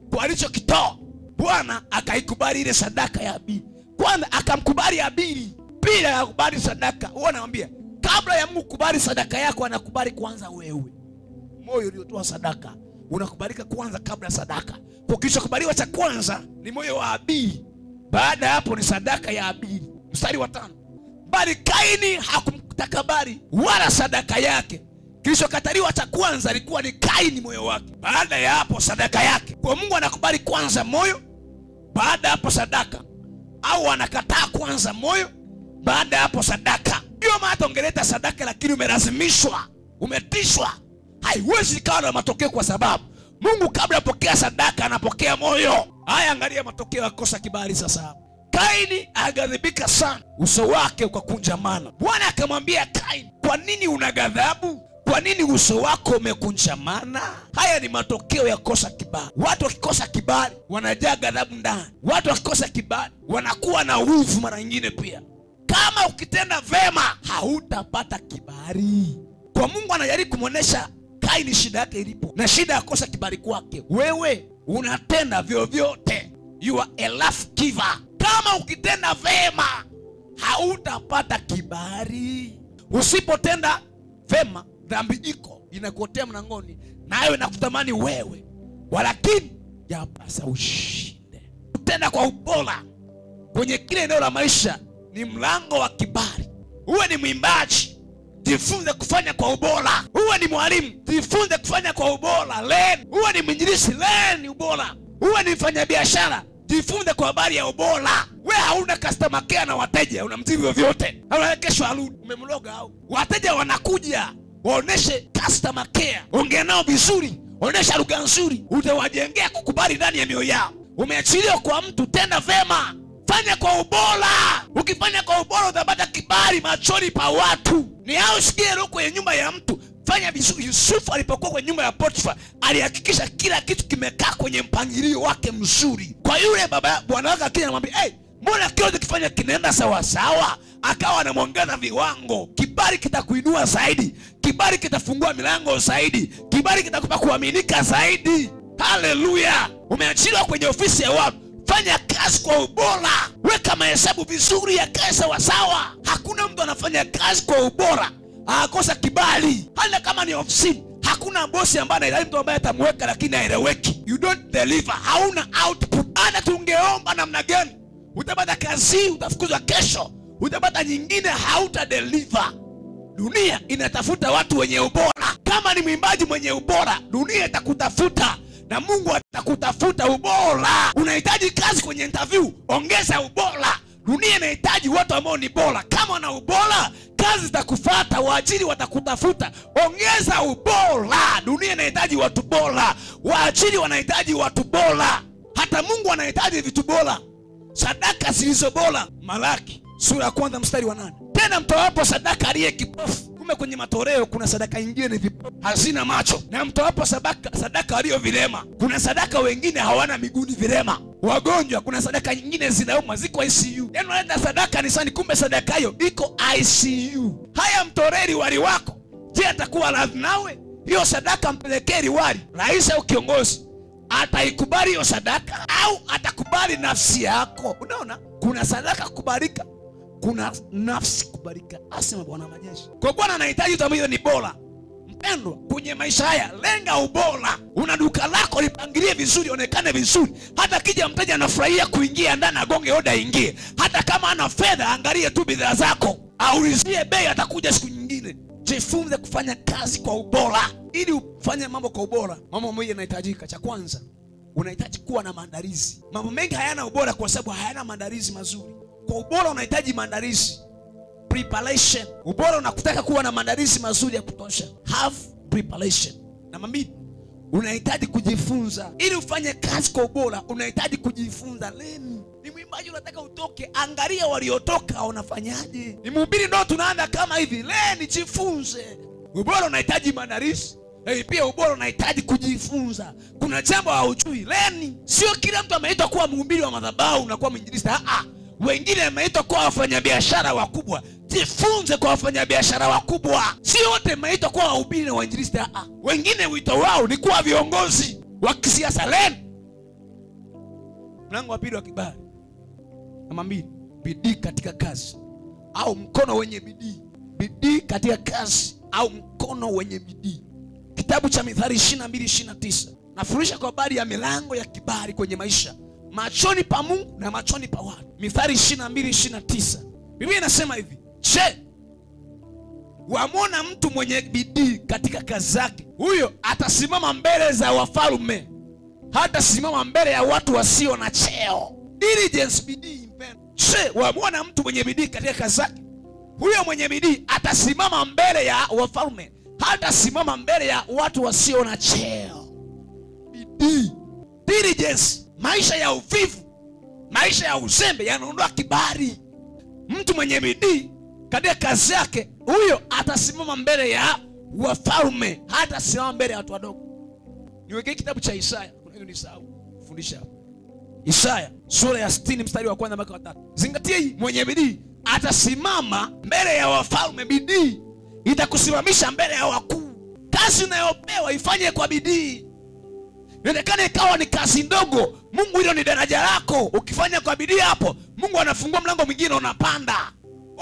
kwa alichokitoa. Bwana akaikubali ile sadaka ya Habili. Kwanza akamkubali Habili, bila ya kubali sadaka. Wewe naambia, kabla ya Mungu kubali sadaka yako, anakubali kwanza wewe. Moyo uliotoa sadaka unakubalika kwanza kabla sadaka. Kwa kisha kubaliwa cha kwanza ni moyo wa Habili. Baada ya hapo ni sadaka ya Habili. Mstari wa 5. Bali Kaini hakumtakabali wala sadaka yake. Kilichokataliwa cha kwanza ilikuwa ni Kaini, moyo wake. Baada ya hapo sadaka yake. Kwa Mungu anakubali kwanza moyo, baada hapo sadaka. Au anakataa kwanza moyo, baada hapo sadaka. Ndio maana ungeleta sadaka lakini umelazimishwa, umetishwa, haiwezi kawa na matokeo, kwa sababu Mungu kabla apokea sadaka anapokea moyo. Haya, angalia matokeo ya kosa kibali sasa. Kaini aghadhibika sana, uso wake ukakunjamana. Bwana akamwambia Kaini, kwa nini una ghadhabu? Kwa nini uso wako umekunjamana? Haya ni matokeo ya kosa kibali. Watu wakikosa kibali wanajaa ghadhabu ndani. Watu wakikosa kibali wanakuwa na wivu mara nyingine pia. Kama ukitenda vema hautapata kibali. Kwa Mungu anajaribu kumuonesha Kaini shida yake ilipo, na shida ya kosa kibali kwake. Wewe unatenda vyovyote, you are a love giver. Kama ukitenda vema hautapata kibali. Usipotenda vema, dhambi iko inakuotea mlangoni, nayo inakutamani wewe, walakini yapasa ushinde. Kutenda kwa ubora kwenye kile eneo la maisha ni mlango wa kibali. Uwe ni mwimbaji, jifunze kufanya kwa ubora. Uwe ni mwalimu, jifunze kufanya kwa ubora. Uwe ni mwinjilisti, ni ubora. Uwe ni mfanyabiashara, jifunze kwa habari ya ubora. Wewe hauna customer care na wateja, unamtibu vyovyote. Au kesho arudi umemloga, au wateja wanakuja, waoneshe customer care, ongea nao vizuri, onesha lugha nzuri, utawajengea kukubali ndani ya mioyo yao. Umeachiliwa kwa mtu, tenda vema, fanya kwa ubora. Ukifanya kwa ubora utapata kibali machoni pa watu. Ni hao sikie leo kwenye nyumba ya mtu, fanya vizuri. Yusufu alipokuwa kwenye nyumba ya Potifa alihakikisha kila kitu kimekaa kwenye mpangilio wake mzuri. Kwa yule baba bwana wake akija anamwambia, mbona kile ukifanya kinaenda sawa sawa? Akawa anamwongeza viwango. Kibali kitakuinua zaidi, kibali kitafungua milango zaidi, kibali kitakupa kuaminika zaidi. Haleluya! Umeachiliwa kwenye ofisi ya watu, fanya kazi kwa ubora. Weka mahesabu vizuri ya kazi sawa sawa. Hakuna mtu anafanya kazi kwa ubora akosa kibali. Hata kama ni ofisini, hakuna bosi ambaye anahitaji mtu ambaye atamweka lakini haeleweki. You don't deliver, hauna output. Hata tungeomba namna gani, utapata kazi, utafukuzwa kesho, utapata nyingine, hauta deliver. Dunia inatafuta watu wenye ubora. Kama ni mwimbaji mwenye ubora, dunia itakutafuta na Mungu atakutafuta ubora. Unahitaji kazi kwenye interview, ongeza ubora. Dunia inahitaji watu ambao ni bora. Kama wana ubora, kazi zitakufuata, waajiri watakutafuta. Ongeza ubora. Dunia inahitaji watu bora, waajiri wanahitaji watu bora, hata Mungu anahitaji vitu bora, sadaka zilizo bora. Malaki sura ya 1 mstari wa 8. Tena mtoapo sadaka aliye kipofu. Kumbe kwenye matoleo kuna sadaka nyingine ni vipofu, hazina macho. Na mtoapo sadaka aliyo vilema. Kuna sadaka wengine hawana miguu, vilema. Wagonjwa, kuna sadaka nyingine zinauma, ziko ICU. Yaani unaenda sadaka kanisani, kumbe sadaka hiyo iko ICU. Haya, mtoreri wali wako, je, atakuwa radhi nawe? Hiyo sadaka mpelekee liwali, rais au kiongozi, ataikubali hiyo sadaka au atakubali nafsi yako? Unaona, kuna sadaka kubarika, kuna nafsi kubarika, asema Bwana majeshi. Kwa Bwana anahitaji mtu ambaye ni bora. Mpendwa, kwenye maisha haya lenga ubora. Una duka lako, lipangilie vizuri, onekane vizuri. Hata kija mteja anafurahia kuingia ndani, agonge oda ingie. Hata kama ana fedha, angalie tu bidhaa zako, aulizie bei, atakuja siku nyingine. Jifunze kufanya kazi kwa ubora. Ili ufanye mambo kwa ubora, mambo mengi yanahitajika. Cha kwanza, unahitaji kuwa na maandalizi. Mambo mengi hayana ubora kwa sababu hayana maandalizi mazuri. Kwa ubora unahitaji maandalizi, preparation. Ubora unakutaka kuwa na maandalizi mazuri ya kutosha. Have preparation. Namba 2, unahitaji kujifunza. Ili ufanye kazi kwa ubora, unahitaji kujifunza. Leni ni mwimbaji, unataka utoke, angalia waliotoka wanafanyaje. Ni mhubiri, ndio tunaanza kama hivi. Leni jifunze. Ubora unahitaji maandalizi. Pia ubora unahitaji kujifunza. Kuna jambo haujui, leni. Sio kila mtu ameitwa kuwa mhubiri wa madhabahu na kuwa mwinjilisti. Wengine wameitwa kuwa wafanyabiashara wakubwa. Jifunze kwa wafanyabiashara wakubwa. Sio wote wameitwa kuwa wahubiri na wainjilisti. Wengine wito wao ni kuwa viongozi wa kisiasa. Leni. Mlango wa 2 wa kibali. Namba 2, bidii katika kazi au mkono wenye bidii. Bidii katika kazi au mkono wenye bidii. Kitabu cha Mithali 22:29. Nafundisha kwa habari ya milango ya kibali kwenye maisha, machoni pa Mungu na machoni pa watu. Mithali 22:29. Biblia inasema hivi: "Je, wamwona mtu mwenye bidii katika kazi zake? Huyo atasimama mbele za wafalme, hata simama mbele ya watu wasio na cheo." Diligence, bidii mpendwa. Je, wamwona mtu mwenye bidii katika kazi zake? Huyo mwenye bidii atasimama mbele ya wafalme, hata simama mbele ya watu wasio na cheo. Bidii, diligence. Maisha ya uvivu, maisha ya uzembe yanaondoa kibali. Mtu mwenye bidii katika kazi yake, huyo atasimama mbele ya wafalme, hata simama mbele ya watu wadogo. Niwekee kitabu cha Isaya, kuna hiyo nisahau kufundisha hapo. Isaya sura ya 60 mstari wa 1 mpaka wa 3. Zingatia hii, mwenye bidii atasimama mbele ya wafalme. Bidii itakusimamisha mbele ya wakuu. Kazi unayopewa ifanye kwa bidii. Inawezekana ikawa ni kazi ndogo, Mungu hilo ni daraja lako. Ukifanya kwa bidii hapo, Mungu anafungua mlango mwingine, unapanda.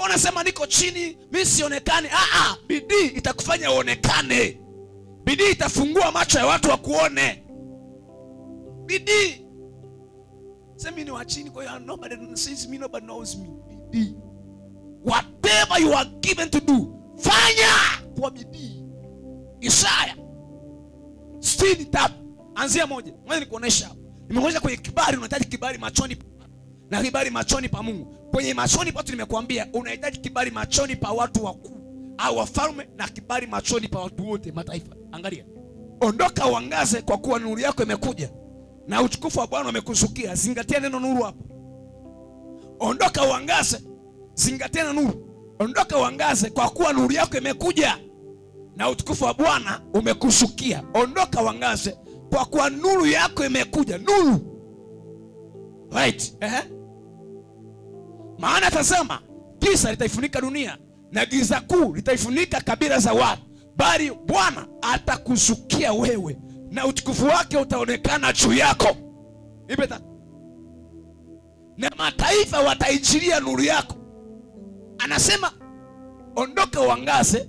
Unasema niko chini, mimi sionekani. Bidii itakufanya uonekane. Bidii itafungua macho ya watu wakuone. Bidii. Sema ni wa chini, kwa hiyo nobody sees me, nobody knows me. Bidii. Whatever you are given to do, fanya kwa bidii. Isaya 60 anzia 1. Ngoja nikuonesha hapo. Nimeonyesha kwenye kibali, unahitaji kibali machoni na kibali machoni pa Mungu. Kwenye machoni pa watu nimekuambia unahitaji kibali machoni pa watu wakuu au wafalme, na kibali machoni pa watu wote mataifa. Angalia. Ondoka uangaze, kwa kuwa nuru yako imekuja na utukufu wa Bwana umekuzukia. Zingatia neno nuru hapo. Ondoka uangaze, zingatia neno nuru. Ondoka uangaze, kwa kuwa nuru yako imekuja na utukufu wa Bwana umekuzukia. Ondoka uangaze, kwa kuwa nuru yako imekuja. Nuru. Right. Maana tazama, giza litaifunika dunia na giza kuu litaifunika kabila za watu, bali Bwana atakuzukia wewe na utukufu wake utaonekana juu yako. Ibeta. Na mataifa wataijilia nuru yako. Anasema ondoka uangaze,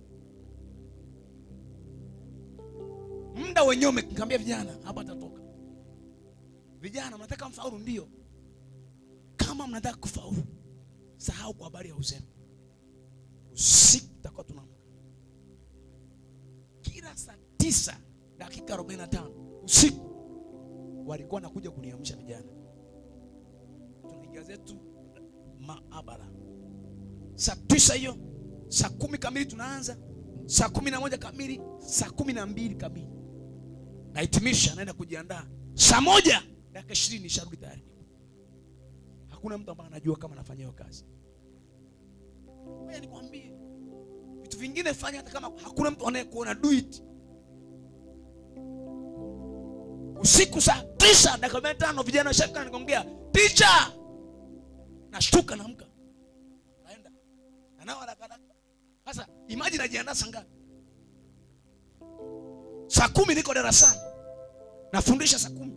muda wenyewe nikamwambia vijana hapa atatoka. Vijana mnataka mfaulu? Ndio. Kama mnataka kufaulu, sahau kwa habari ya uzembe. Usiku tutakuwa tunaamka kila saa 9 dakika 45 usiku. Walikuwa nakuja kuniamsha vijana. Tunaingia zetu maabara saa 9 hiyo, saa 10 kamili tunaanza, saa 11 kamili, saa 12 kamili nahitimisha, naenda kujiandaa. Saa 1 dakika 20 nisharudi tayari. Hakuna mtu ambaye anajua kama nafanya hiyo kazi. Wewe nikwambie, vitu vingine fanya hata kama hakuna mtu anayekuona, do it. Usiku saa 9 dakika 45 vijana washaka nikamwambia, "Teacher!" Nashtuka naamka. Naenda. Anao haraka. Sasa imagine najiandaa saa ngapi? Saa 10 niko darasani. Nafundisha saa 10.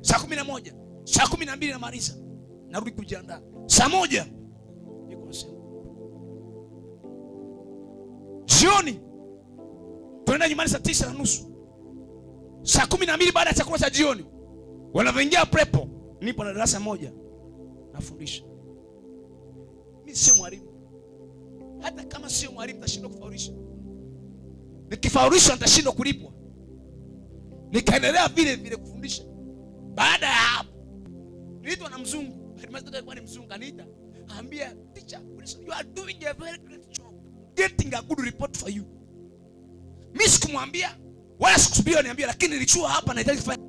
Saa 11, saa 12 namaliza. Narudi kujiandaa. Saa 1 niko sema. Jioni tunaenda nyumbani saa 9:30. Saa 12 baada ya chakula cha jioni wanaingia prepo, nipo na darasa moja nafundisha. Mimi sio mwalimu. Hata kama sio mwalimu nitashindwa kufaulisha. Nikifaulisha nitashindwa kulipwa. Nikaendelea vile vile kufundisha. Baada ya hapo niliitwa na mzungu. Headmaster alikuwa ni mzungu, kaniita. Ambia, "Teacher, you are doing a very great job. Getting a good report for you." Mimi sikumwambia wala sikusubiri niambia, lakini nilichua hapa nahitaji kufanya.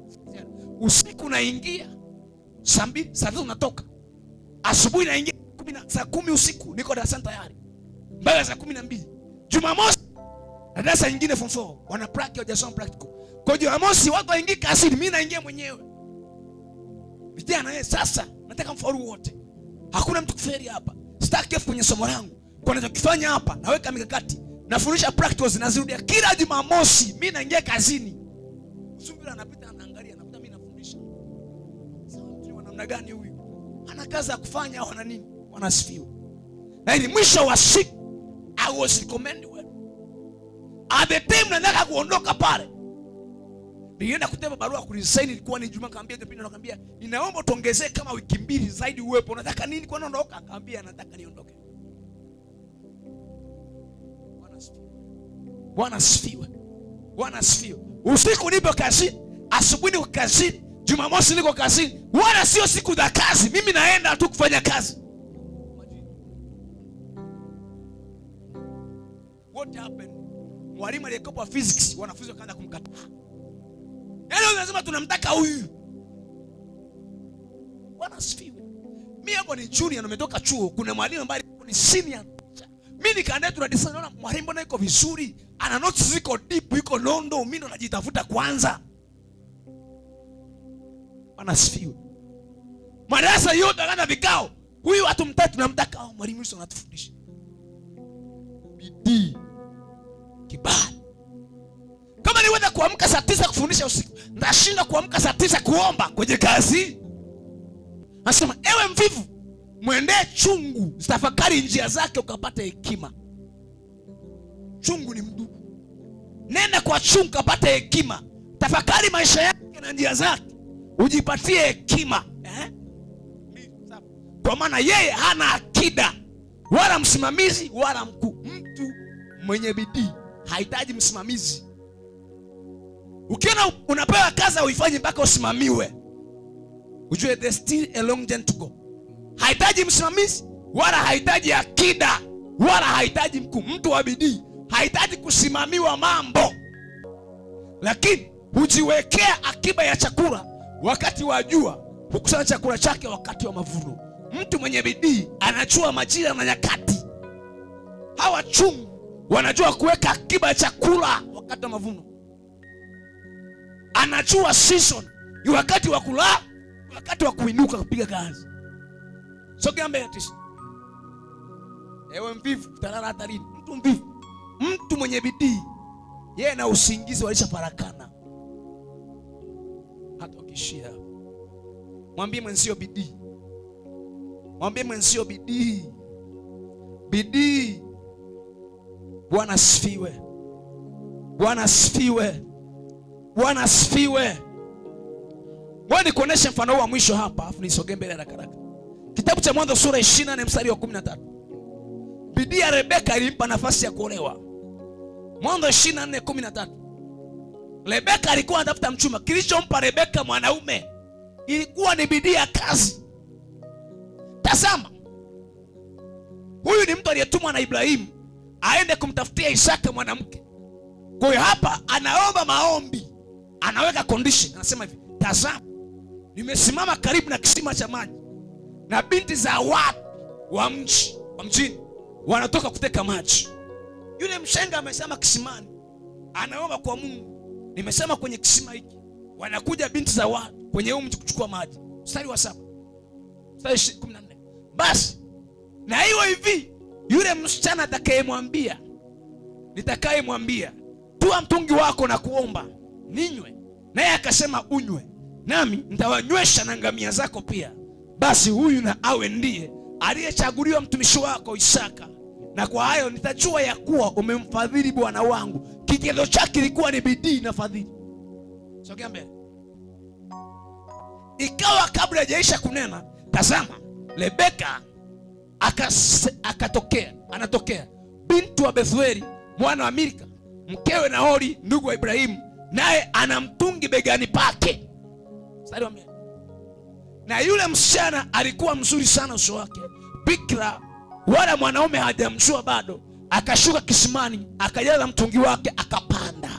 Usiku naingia saa 2, saa 3 natoka. Asubuhi naingia saa 10 usiku niko darasani tayari. Mpaka saa 12. Jumamosi darasa nyingine form 4 wana practical, hawajasoma practical. Kwa Jumamosi watu waingie kasini, mimi naingia mwenyewe. Vijana yeye sasa nataka mfaulu wote. Hakuna mtu kuferi hapa. Sitaki kwenye somo langu. Kwa ninachokifanya hapa naweka mikakati. Nafundisha practicals nazirudia kila Jumamosi. Mimi naingia kazini. Msumbira anapita anaangalia, anakuta mimi nafundisha. Sasa mtu wa namna gani huyu? Ana kazi ya kufanya au ana nini? Wanasifiwa. Na ili mwisho wa siku I was recommended well. At the time nataka kuondoka pale, nilienda kutema barua kuresign. Ilikuwa ni Juma, kaambia ndio nakwambia, "Ninaomba tuongezee kama wiki 2 zaidi uwepo." "Unataka nini kwa naondoka?" Akaambia, "Nataka niondoke." Bwana sifiwe. Bwana sifiwe. Usiku nipo kazini, asubuhi niko kazini, Jumamosi niko kazini. Wala sio siku za kazi. Mimi naenda tu kufanya kazi. What happened? Mwalimu aliyekopa physics, wanafunzi wakaanza kumkataa. Yaani lazima tunamtaka huyu. Bwana sifiwe. Mimi hapo ni junior, nimetoka chuo. Kuna mwalimu ambaye ni senior. Mimi nikaandaa tunadiscuss, naona mwalimu mbona yuko vizuri, ana notes ziko deep, yuko nondo, mimi ndo najitafuta kwanza. Bwana sifiwe. Madarasa yote yana vikao. Huyu watu mtatu tunamtaka, mwalimu Yusufu anatufundisha. Bidii. Kibali. Kama niweza kuamka saa 9 kufundisha usiku, ndashinda kuamka saa 9 kuomba kwenye kazi. Anasema, "Ewe mvivu, mwendee chungu, zitafakari njia zake ukapata hekima." Chungu ni mdudu. Nenda kwa chungu ukapata hekima. Tafakari maisha yake na njia zake, ujipatie hekima. Kwa maana yeye hana akida wala msimamizi wala mkuu. Mtu mwenye bidii hahitaji msimamizi. Ukiona unapewa kazi uifanye mpaka usimamiwe, ujue there's still a long journey to go. Hahitaji msimamizi wala hahitaji akida wala hahitaji mkuu. Mtu wa bidii hahitaji kusimamiwa mambo, lakini hujiwekea akiba ya chakula wakati wa jua, hukusanya chakula chake wakati wa mavuno. Mtu mwenye bidii anajua majira na nyakati. Hawa chungu wanajua kuweka akiba ya chakula wakati wa mavuno. Anajua season, ni wakati wa kula, wakati wa kuinuka kupiga kazi. Sogea mbele tisi. Ewe mvivu, utalala hatarini. Mtu mvivu, mtu mwenye bidii, yeye na usingizi walishaparakana. Hata ukishia, mwambie mwenzio bidii. Mwambie mwenzio bidii. Bidii. Bwana asifiwe. Bwana asifiwe. Bwana asifiwe. Ngoja nikuoneshe mfano wa mwisho hapa, afu nisogee mbele haraka haraka. Kitabu cha Mwanzo sura 24 mstari wa 13. Bidii ya Rebeka ilimpa nafasi ya kuolewa. Mwanzo 24:13. Rebeka alikuwa anatafuta mchumba. Kilichompa Rebeka mwanaume ilikuwa ni bidii ya kazi. Tazama, huyu ni mtu aliyetumwa na Ibrahimu aende kumtafutia Isaka mwanamke. Kwa hiyo hapa anaomba maombi, anaweka condition, anasema hivi: tazama, nimesimama karibu na kisima cha maji, na binti za watu wa mjini wanatoka kuteka maji. Yule mshenga amesema kisimani, anaomba kwa Mungu, nimesema kwenye kisima hiki wanakuja binti za watu kwenye mji kuchukua maji. Mstari wa 7, mstari 14. Basi na hiyo hivi, yule msichana nitakayemwambia tua mtungi wako na kuomba ninywe, naye akasema unywe, nami nitawanywesha na ngamia zako pia. Basi huyu na awe ndiye aliyechaguliwa mtumishi wako Isaka, na kwa hayo nitajua ya kuwa umemfadhili bwana wangu. Kitendo chake kilikuwa ni bidii na fadhili. Sogea mbele. Ikawa kabla hajaisha kunena, tazama, Rebeka anatokea binti wa Bethueli mwana wa Milka, mkewe Nahori ndugu wa Ibrahimu, naye ana mtungi begani pake. Na yule msichana alikuwa mzuri sana uso wake, bikira, wala mwanaume hajamjua bado. Akashuka kisimani, akajaza mtungi wake, akapanda.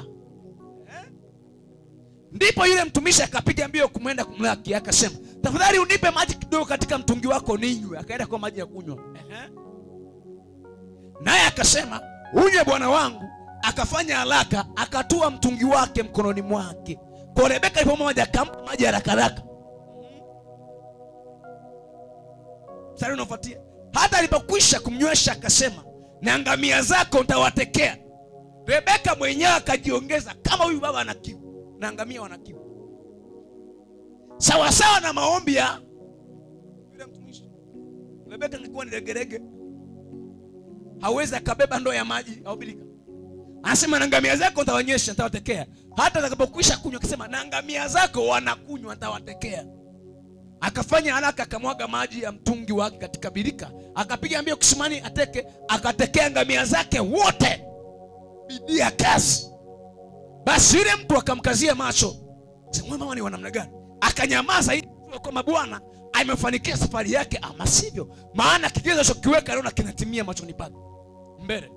Ndipo yule mtumishi akapiga mbio kumwenda kumlaki, akasema, tafadhali unipe maji kidogo katika mtungi wako ninywe. Akaenda kwa maji ya kunywa. Naye akasema, unywe bwana wangu. Akafanya haraka, akatua mtungi wake mkononi mwake. Kwa Rebeka alipomwona akampa maji haraka haraka. Sasa unafuatia. Hata alipokwisha kumnywesha akasema, na ngamia zako nitawatekea. Rebeka mwenyewe akajiongeza, kama huyu baba ana kiu na ngamia wana kiu. Sawa sawa na maombi ya yule mtumishi. Rebeka alikuwa ni legelege, hawezi akabeba ndoo ya maji au bilika. Anasema, na ngamia zako nitawanywesha, nitawatekea. Hata atakapokwisha kunywa akasema, na ngamia zako wanakunywa, nitawatekea. Akafanya haraka, akamwaga maji ya mtungi wake katika birika, akapiga mbio kisimani ateke, akatekea ngamia zake wote. Bidii ya kazi. Basi yule mtu akamkazia macho, sema, mama ni wa namna gani? Akanyamaza ili kama Bwana amefanikia safari yake ama sivyo, maana kigezo chokiweka leo na kinatimia machoni pake. Mbele.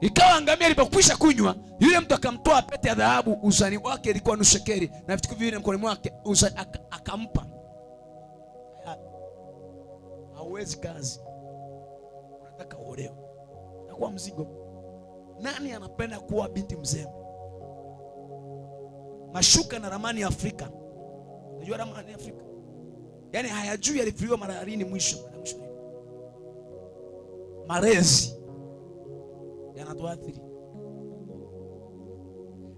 Ikawa ngamia ilipokwisha kunywa, yule mtu akamtoa pete ya dhahabu, uzani wake ilikuwa nusu shekeli, na vitu viwili mkononi mwake, akampa. Hauwezi kazi, unataka uolewe, itakuwa mzigo. Nani anapenda kuwa binti mzembe? Mashuka na ramani ya Afrika. Unajua ramani ya Afrika? Yaani hayajui yalifiliwa mara lini mwisho. Marezi yanatuathiri.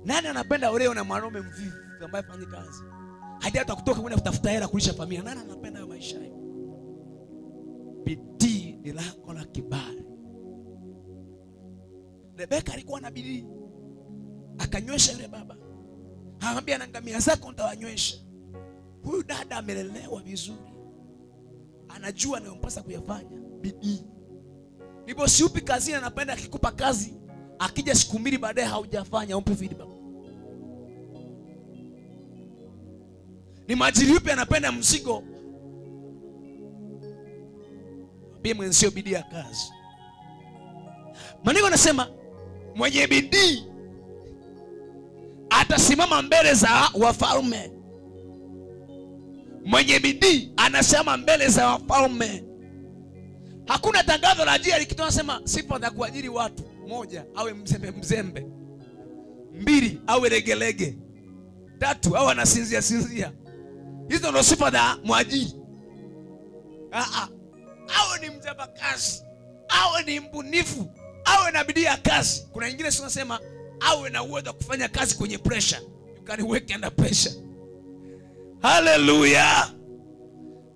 Nani anapenda oleo na mwanaume mvivu ambaye fanya kazi? Hadi hata kutoka kwenda kutafuta hela kulisha familia. Nani anapenda hayo maisha hayo? Bidii ni lango la kibali. Rebeka alikuwa na bidii. Akanywesha yule baba. Anamwambia, na ngamia zako nitawanywesha. Huyu dada amelelewa vizuri, anajua anayompasa kuyafanya. Bidii. Ni bosi upi kazini anapenda akikupa kazi, akija siku mbili baadaye haujafanya, umpe feedback? Ni majiri upi anapenda mzigo? Pia mwenzio bidii ya kazi. Maandiko yanasema mwenye bidii atasimama mbele za wafalme. Mwenye bidii anasema mbele za wafalme. Hakuna tangazo la ajira likitoa nasema sifa za kuajiri watu: 1, awe mzembe; 2, awe legelege; 3, awe anasinzia. Hizo ndio sifa za mwajiri. Awe ni mjapakazi, awe ni mbunifu, awe na bidii ya kazi. Kuna nyingine tunasema awe na uwezo wa kufanya kazi kwenye pressure. You can work under pressure. Hallelujah.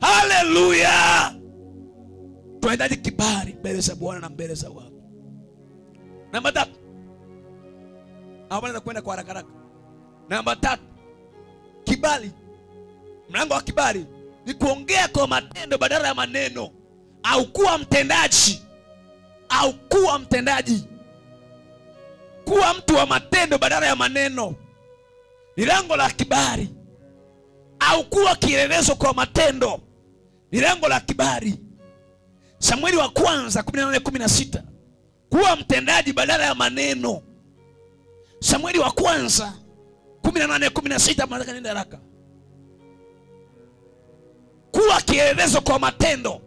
Hallelujah. Tunahitaji kibali mbele za Bwana na mbele za watu. Namba 3. Hapa naenda kwenda kwa haraka haraka. Namba 3, kibali. Mlango wa kibali ni kuongea kwa matendo badala ya maneno, au kuwa mtendaji, au kuwa mtendaji, kuwa mtu wa matendo badala ya maneno. Ni lango la kibali. Au kuwa kielelezo kwa matendo, ni lango la kibali. Samueli wa kwanza 18:16, kuwa mtendaji badala ya maneno. Samueli wa kwanza 18:16, nataka nenda haraka. Kuwa kielelezo kwa matendo.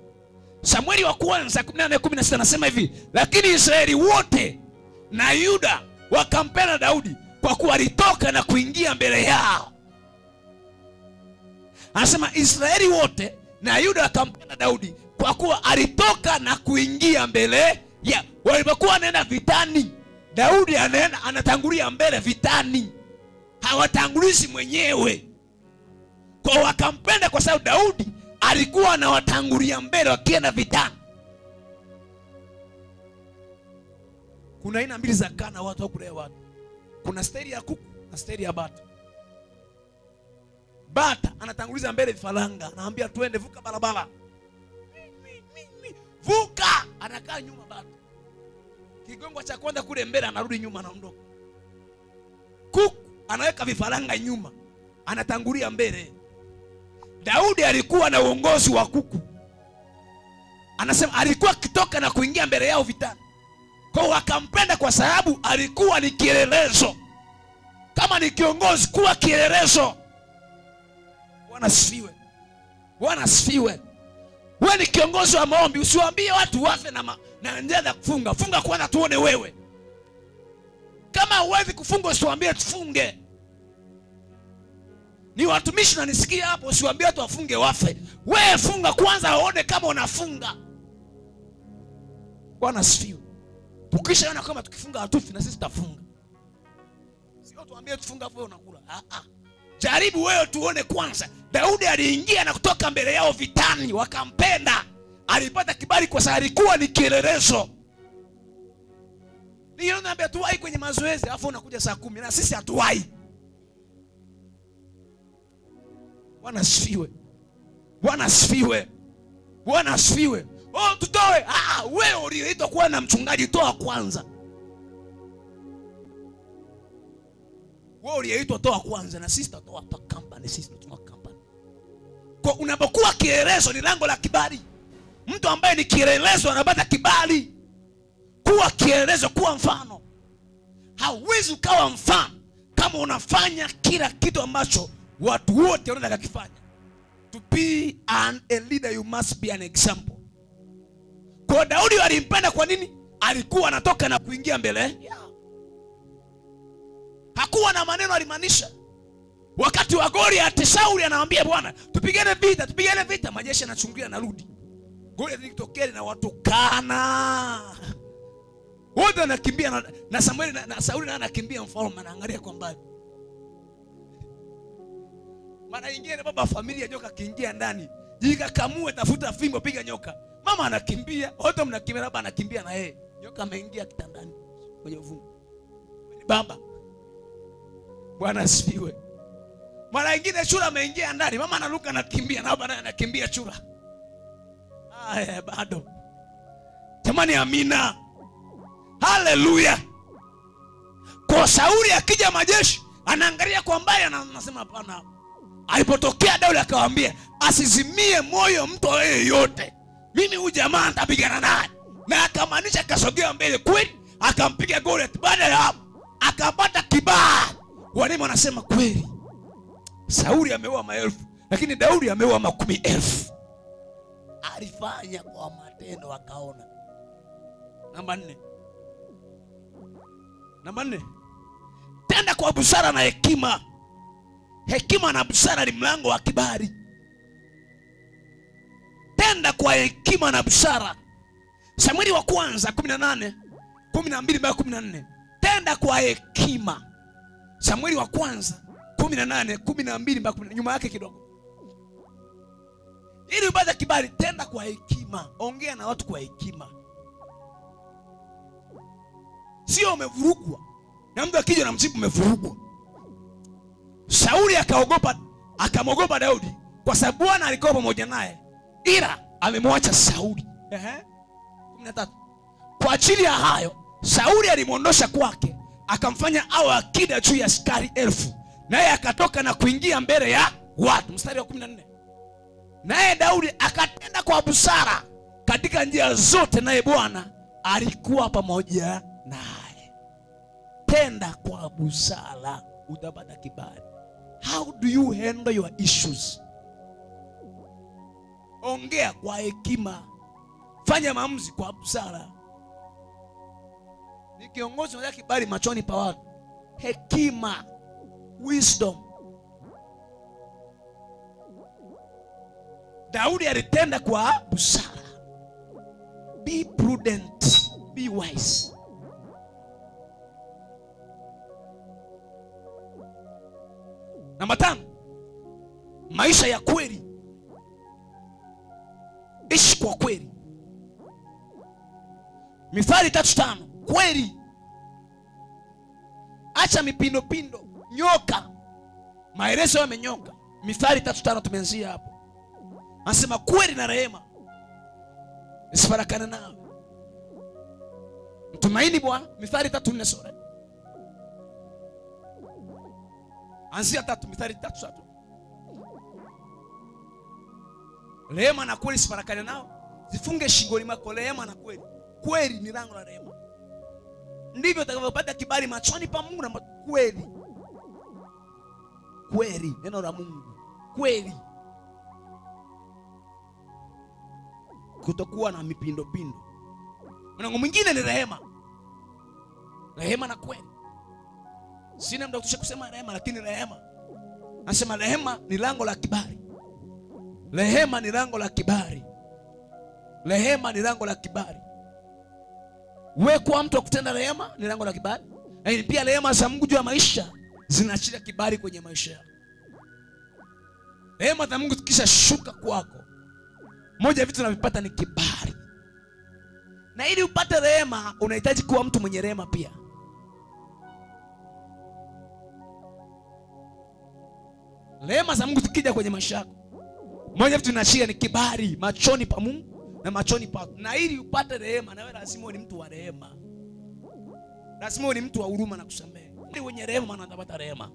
Samueli wa kwanza 18:16 anasema hivi, lakini Israeli wote na Yuda wakampenda Daudi kwa kuwa alitoka na kuingia mbele yao. Anasema Israeli wote na Yuda wakampenda Daudi kwa kuwa alitoka na kuingia mbele ya. Walipokuwa wanaenda vitani, Daudi anatangulia mbele vitani, hawatangulizi mwenyewe. Kwa wakampenda kwa sababu Daudi alikuwa anawatangulia mbele wakienda vitani. Kuna aina mbili za kana watu au kulea watu. Kuna staili ya kuku na staili ya bata. Bata anatanguliza mbele vifaranga, anaambia twende, vuka barabara. Vuka, anakaa nyuma bata. Kigongo cha kwanza kule mbele anarudi nyuma, anaondoka. Kuku anaweka vifaranga nyuma, anatangulia mbele. Daudi alikuwa na uongozi wa kuku. Anasema alikuwa kitoka na kuingia mbele yao vitani. Kwa wakampenda kwa sababu alikuwa ni kielelezo. Kama ni kiongozi, kuwa kielelezo. Bwana asifiwe. Bwana asifiwe. Wewe ni kiongozi wa maombi, usiwaambie watu wafe na njia za kufunga. Funga kwanza tuone wewe. Kama huwezi kufunga usiwaambie tufunge. Ni watumishi na nisikia hapo, usiwaambie watu wafunge wafe. Wewe funga kwanza waone kama unafunga. Bwana asifiwe. Tukishaona kama tukifunga hatufi na sisi tutafunga. Sio tuambie tufunga hapo unakula. Jaribu wewe tuone kwanza. Daudi aliingia na kutoka mbele yao vitani, wakampenda. Alipata kibali kwa sababu alikuwa ni kielelezo. Ndio naambia tuwai kwenye mazoezi afu unakuja saa 10 na sisi hatuwai. Bwana asifiwe. Bwana asifiwe. Bwana asifiwe. Oh tutoe. Wewe uliitwa kuwa na mchungaji, toa kwanza. Wewe uliitwa toa kwanza na sisi tutatoa company, sisi tutatoa company. Kwa unapokuwa kielelezo ni lango la kibali. Mtu ambaye ni kielelezo anapata kibali. Kuwa kielelezo, kuwa mfano. Hauwezi ukawa mfano kama unafanya kila kitu ambacho watu wote wanataka kufanya. To be a leader you must be an example. Kwa Daudi alimpenda kwa nini? Alikuwa anatoka na kuingia mbele. Hakuwa na maneno, alimaanisha. Wakati wa Goliath, Sauli anawaambia Bwana, tupigane vita, majeshi yanachungulia narudi. Goliath likitokea na watukana. Wote wanakimbia na Samueli na Sauli anakimbia, mfalme anaangalia kwa mbali. Mara nyingine baba familia nyoka kiingia ndani, jika kamue tafuta fimbo piga nyoka. Mama anakimbia, wote mnakimbia, baba anakimbia na yeye. Nyoka ameingia kitandani kwenye uvungu. Ni baba. Bwana asifiwe. Mara nyingine chura ameingia ndani, mama anaruka anakimbia na baba anakimbia chura. Bado. Jamani amina. Haleluya. Kwa Sauli akija majeshi, anaangalia kwa mbali anasema hapana. Alipotokea Daudi akawaambia, asizimie moyo mtu yeyote. Mimi huyu jamaa nitapigana naye. Na akamaanisha akasogea mbele kweli, akampiga Goliath. Baada ya hapo akapata kibali. Walimu wanasema kweli Sauli ameua maelfu, lakini Daudi ameua 10,000. Alifanya kwa matendo akaona. Namba 4. Tenda kwa busara na hekima. Hekima na busara ni mlango wa kibali. Tenda kwa hekima na busara. Samueli wa kwanza 18:12-14. Tenda kwa hekima. Samueli wa kwanza 18:12-14, nyuma yake kidogo. Ili upate kibali, tenda kwa hekima. Ongea na watu kwa hekima. Sio umevurugwa na mtu akija na msibu umevurugwa. Sauli akamwogopa Daudi kwa sababu Bwana alikuwa pamoja naye, ila amemwacha Sauli. 13. Kwa ajili ya hayo Sauli alimuondosha kwake, akamfanya awe akida juu ya askari 1000, naye akatoka na kuingia mbele ya watu. Mstari wa 14. Naye Daudi akatenda kwa busara katika njia zote, naye Bwana alikuwa pamoja naye. Tenda kwa busara, utapata kibali. How do you handle your issues? Ongea kwa hekima, fanya maamuzi kwa busara. Ni kiongozi unataka kibali machoni pa watu, hekima, wisdom. Daudi alitenda kwa busara. Be prudent, be wise. Namba 5, maisha ya kweli. Ishi kwa kweli. Mithali 3:5. Kweli. Acha mipindo, nyoka. Maelezo yamenyoka. Mithali 3:5 tumeanzia hapo. Anasema kweli na rehema isifarakane nawe. Mtumaini Bwana. Mithali 3:4 sura. Anzia 3, Mithali 3:3. Rehema na kweli isifarakane nao, zifunge shingoni mwako rehema na kweli. Kweli ni lango la rehema. Ndivyo utakavyopata kibali machoni pa Mungu. Na kweli. Kweli, neno la Mungu. Kweli. Kutokuwa na mipindo. Mwanangu mwingine ni rehema. Rehema na kweli. Sina muda kutosha kusema rehema, lakini rehema. Nasema rehema ni lango la kibali. Rehema ni lango la kibali. Rehema ni lango la kibali. Wewe kwa mtu kutenda rehema ni lango la kibali. Lakini pia rehema za Mungu juu ya maisha zinaachilia kibali kwenye maisha yako. Rehema za Mungu kisha shuka kwako, moja ya vitu unavipata ni kibali. Na ili upate rehema unahitaji kuwa mtu mwenye rehema pia. Rehema za Mungu zikija kwenye maisha yako, moja ya vitu unachia ni kibali machoni pa Mungu na machoni pako. Na ili upate rehema, na wewe lazima ni mtu wa rehema. Lazima ni mtu wa huruma na kusamehe. Ili wenye rehema wanapata rehema.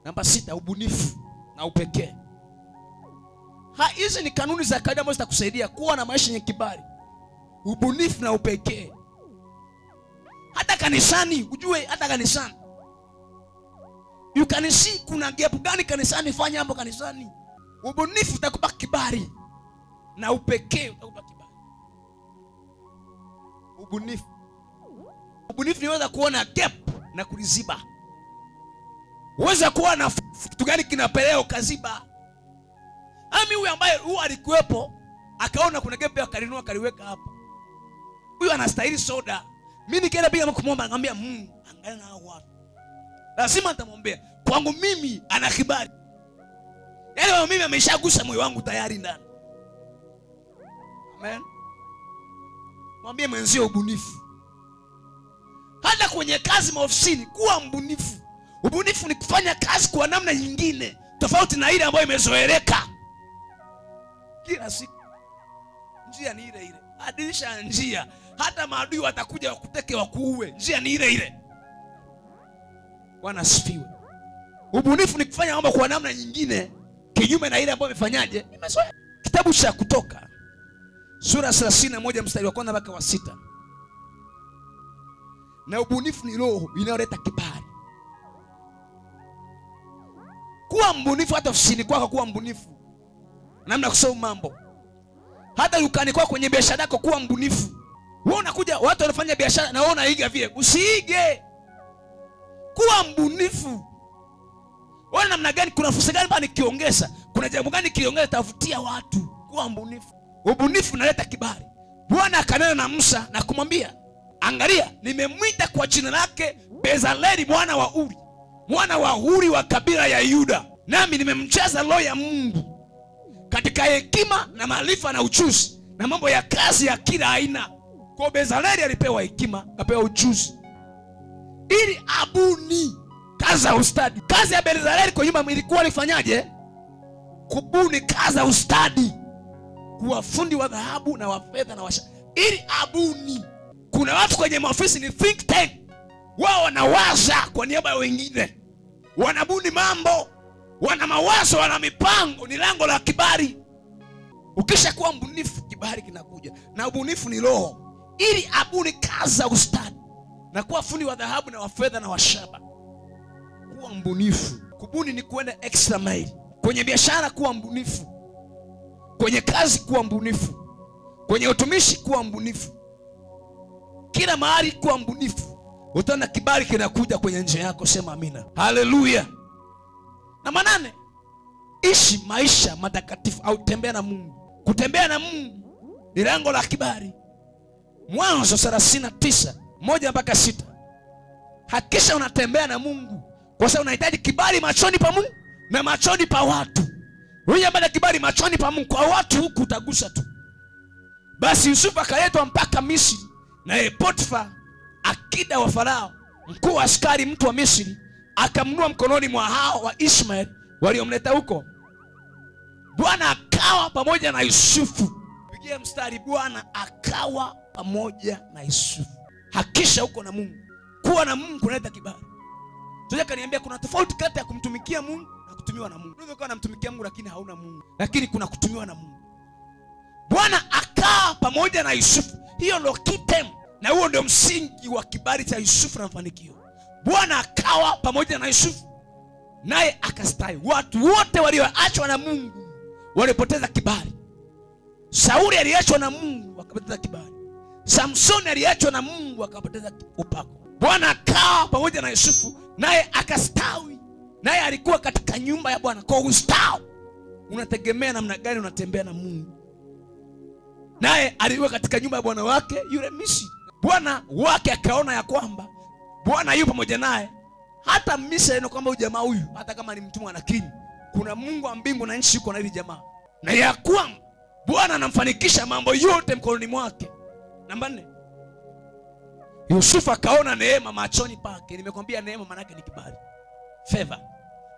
Namba 6, ubunifu na upekee. Hizi ni kanuni za kawaida ambazo zitakusaidia kuwa na maisha yenye kibali. Ubunifu na upekee. Hata kanisani, ujue hata kanisani. You can see kuna gap gani kanisani, fanya hapo kanisani. Ubunifu utakupa kibali na upekee utakupa kibali. Ubunifu niweza kuona gap na kuliziba. Uweza kuona kitu gani kinapelea ukaziba. Ami huyu ambaye huyu alikuwepo akaona kuna gap akalinua akaliweka hapa. Huyu anastahili soda. Mimi nikienda piga kumwomba angamwambia angalia na hao watu. Lazima nitamwombea. Kwangu mimi ana kibali. Yaani mimi ameshagusa moyo wangu tayari ndani. Amen. Mwambie mwenzio ubunifu. Hata kwenye kazi maofisini kuwa mbunifu. Ubunifu ni kufanya kazi kwa namna nyingine tofauti na ile ambayo imezoeleka. Kila siku njia ni ile ile. Adilisha njia. Hata maadui watakuja wakuteke wakuue, njia ni ile ile. Bwana asifiwe. Ubunifu ni kufanya mambo kwa namna nyingine kinyume na ile ambayo imefanyaje? Imezoea. Kitabu cha Kutoka sura 31 mstari wa 1 mpaka wa 6. Na ubunifu ni roho inayoleta kibali. Kuwa mbunifu hata ofisini kwako, kuwa mbunifu. Namna kusoma mambo. Hata dukani kwako, kwenye biashara yako kuwa mbunifu. Wewe unakuja watu wanafanya biashara na wewe unaiga vile. Usiige. Kuwa mbunifu. Wewe namna gani, kuna fursa gani bali nikiongeza? Kuna jambo gani kiongeza tafutia watu? Kuwa mbunifu. Ubunifu unaleta kibali. Bwana akanena na Musa na kumwambia, angalia, nimemwita kwa jina lake Bezaleli mwana wa Uri. Mwana wa Uri wa kabila ya Yuda. Nami nimemjaza roho ya Mungu katika hekima na maarifa na ujuzi na mambo ya kazi ya kila aina. Kwa Bezaleli alipewa hekima, akapewa ujuzi ili abuni Kazi ya ustadi. Kazi ya Bezaleli kwa nyumba ilikuwa ifanyaje? Kubuni kazi ya ustadi, kuwa fundi wa dhahabu na wa fedha na washa, ili abuni. Kuna watu kwenye maofisi ni think tank, wao wanawaza kwa niaba ya wengine, wanabuni mambo, wana mawazo, wana mipango. Ni lango la kibali. Ukisha kuwa mbunifu, kibali kinakuja, na ubunifu ni roho, ili abuni kazi za ustadi na kuwa fundi wa dhahabu na wa fedha na wa shaba. Kuwa mbunifu. Kubuni ni kuenda extra mile. Kwenye biashara kuwa mbunifu, kwenye kazi kuwa mbunifu, kwenye utumishi kuwa mbunifu, kila mahali kuwa mbunifu. Utaona kibali kinakuja kwenye njia yako. Sema amina. Haleluya. Na manane, ishi maisha matakatifu au tembea na Mungu. Kutembea na Mungu ni lango la kibali. Mwanzo 39:1-6. Hakisha unatembea na Mungu, kwa sababu unahitaji kibali machoni pa Mungu na machoni pa watu. Wewe baada kibali machoni pa Mungu, kwa watu huku utagusa tu. Basi Yusufu akaletwa mpaka Misri, na Potifa, akida wa Farao, mkuu wa askari, mtu wa Misri, akamnua mkononi mwa hao wa Ishmael waliomleta huko. Bwana akawa pamoja na Yusufu. Pigia mstari, Bwana akawa pamoja na Yusufu. Hakisha huko na Mungu. Kuwa na Mungu kunaleta kibali. Tunataka niambia kuna tofauti kati ya kumtumikia Mungu na kutumiwa na Mungu. Unaweza kuwa unamtumikia Mungu lakini hauna Mungu, lakini kuna kutumiwa na Mungu. Bwana akawa pamoja na Yusufu. Hiyo ndio kitem, na huo ndio msingi wa kibali cha Yusufu na mafanikio. Bwana akawa pamoja na Yusufu, naye akastawi. Watu wote walioachwa na Mungu walipoteza kibali. Sauli aliachwa na Mungu akapoteza kibali. Samsoni aliachwa na Mungu akapoteza upako. Bwana akawa pamoja na Yusufu, naye akastawi. Naye alikuwa katika nyumba ya Bwana. Kwa ustawi unategemea namna gani unatembea na Mungu. Naye alikuwa katika nyumba ya bwana wake yule Misri. Bwana wake akaona ya kwamba Bwana yupo pamoja naye. Hata Misri, na kwamba jamaa huyu hata kama ni mtumwa, lakini kuna Mungu wa mbingu na nchi yuko na ile jamaa, na ya kwamba Bwana anamfanikisha mambo yote mkononi mwake. Namba 4, Yusufu akaona neema machoni pake. Nimekwambia neema maana yake ni kibali, favor.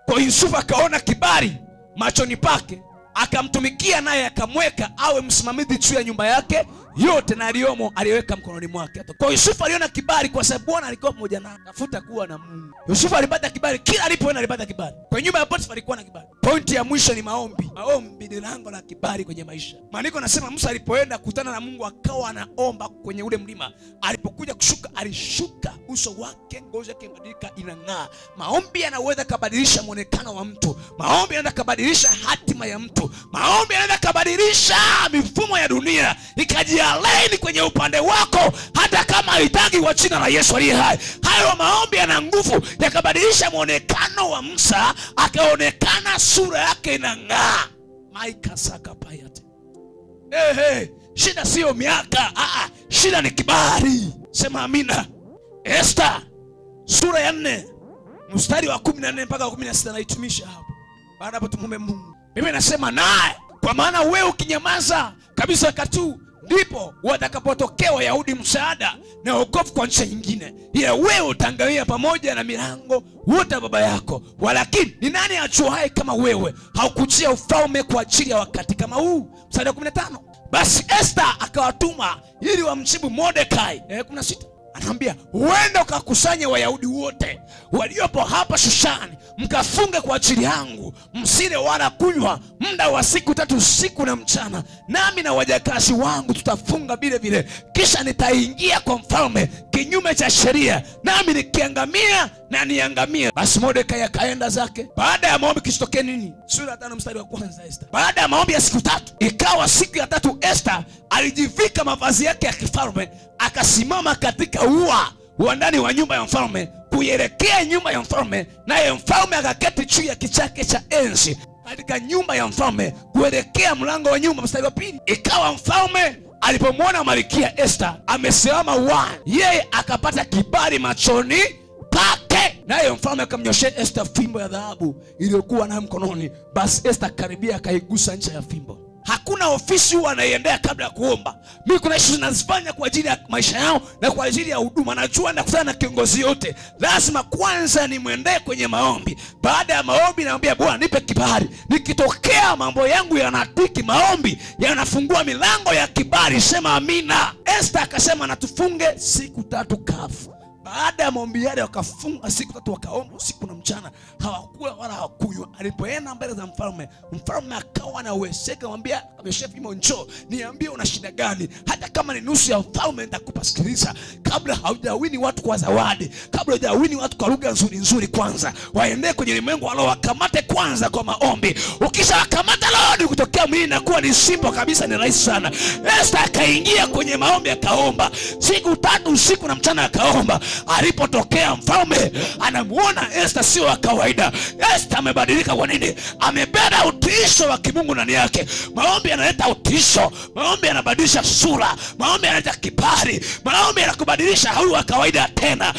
Kwa Yusufu akaona kibali machoni pake, akamtumikia, naye akamweka awe msimamizi juu ya nyumba yake yote, na aliyomo aliweka mkononi mwake. Kwa Yusufu aliona kibali kwa sababu Bwana alikuwa pamoja naye. Tafuta kuwa na Mungu. Yusufu alipata kibali, kila alipoenda alipata kibali. Kwa nyumba ya Potifa alikuwa na kibali. Pointi ya mwisho ni maombi. Maombi ni lango la kibali kwenye maisha. Maandiko nasema Musa alipoenda kukutana na Mungu akawa anaomba kwenye ule mlima. Alipokuja kushuka, alishuka uso wake, ngozi yake ibadilika, inang'aa. Maombi yanaweza kubadilisha muonekano wa mtu. Maombi yanaweza kubadilisha hatima ya mtu. Maombi yanaweza kubadilisha mifumo ya dunia ikajialaini kwenye upande wako, hata kama haitaki, kwa jina la Yesu aliye hai. Hayo maombi yana nguvu ya kubadilisha muonekano wa Musa, akaonekana sura yake inang'aa. Maika saka payate. Shida sio miaka, shida ni kibali. Sema amina. Esther sura ya 4 mstari wa 14 mpaka 16 naitumisha hapo. Baada hapo tumuombe Mungu. Biblia inasema naye, kwa maana wewe ukinyamaza kabisa wakati huu, ndipo watakapotokea Wayahudi msaada na wokovu kwa nchi nyingine, ila wewe utaangamia pamoja na milango wote baba yako. Walakini ni nani ajuaye kama wewe haukujia ufalme kwa ajili ya wakati kama huu? Mstari wa 15, basi Esther akawatuma ili wamjibu Mordekai. 16 anaambia, uende ukakusanye Wayahudi wote waliopo hapa Shushani, mkafunge kwa ajili yangu, msile wala kunywa muda wa siku 3 usiku na mchana, nami na wajakazi wangu tutafunga vile vile. Kisha nitaingia kwa mfalme kinyume cha sheria, nami nikiangamia na niangamie. Basi Mordekai akaenda zake. Baada ya maombi kisitokee nini? Sura ya 5 mstari wa 1 Esther. Baada ya maombi ya siku 3, ikawa siku ya 3 Esther alijivika mavazi yake ya kifalme, akasimama katika ua wa ndani wa nyumba ya mfalme kuelekea nyumba ya mfalme, naye mfalme akaketi juu ya kiti chake cha enzi katika nyumba ya mfalme kuelekea mlango wa nyumba. Mstari wa 2, ikawa mfalme alipomwona Malkia Esther amesimama uani, yeye akapata kibali machoni pake, naye mfalme akamnyoshea Esther fimbo ya dhahabu iliyokuwa nayo mkononi. Basi Esther karibia akaigusa ncha ya fimbo. Hakuna ofisi huwa anaiendea kabla ya kuomba. Mimi kuna issues nazifanya kwa ajili ya maisha yao na kwa ajili ya huduma. Najua nakutana na kiongozi yote, lazima kwanza nimwendee kwenye maombi. Baada ya maombi naambia Bwana nipe kibali. Nikitokea mambo yangu yanatiki, maombi yanafungua milango ya kibali. Sema amina. Esther akasema na tufunge siku 3 kavu. Baada ya maombi yale wakafunga siku 3, wakaomba usiku na mchana, hawakula wala hawakunywa. Alipoenda mbele za mfalme, mfalme akawa anaweseka, mwambia Chef Imo, njoo niambie una shida gani, hata kama ni nusu ya mfalme nitakupa. Sikiliza, kabla haujawini watu kwa zawadi, kabla hujawini watu kwa lugha nzuri nzuri, kwanza waende kwenye ulimwengu wao, wakamate kwanza kwa maombi. Ukisha wakamata lodi kutokea mwili inakuwa ni simple kabisa, ni rahisi sana. Esther akaingia kwenye maombi akaomba siku 3 usiku na mchana akaomba. Alipotokea mfalme anamuona Esther sio wa kawaida. Esther amebadilika. Kwa nini? Amebeba utiisho wa kimungu ndani yake. Maombi yanaleta utiisho, maombi yanabadilisha sura, maombi yanaleta kibali, maombi yanakubadilisha huyu wa kawaida tena.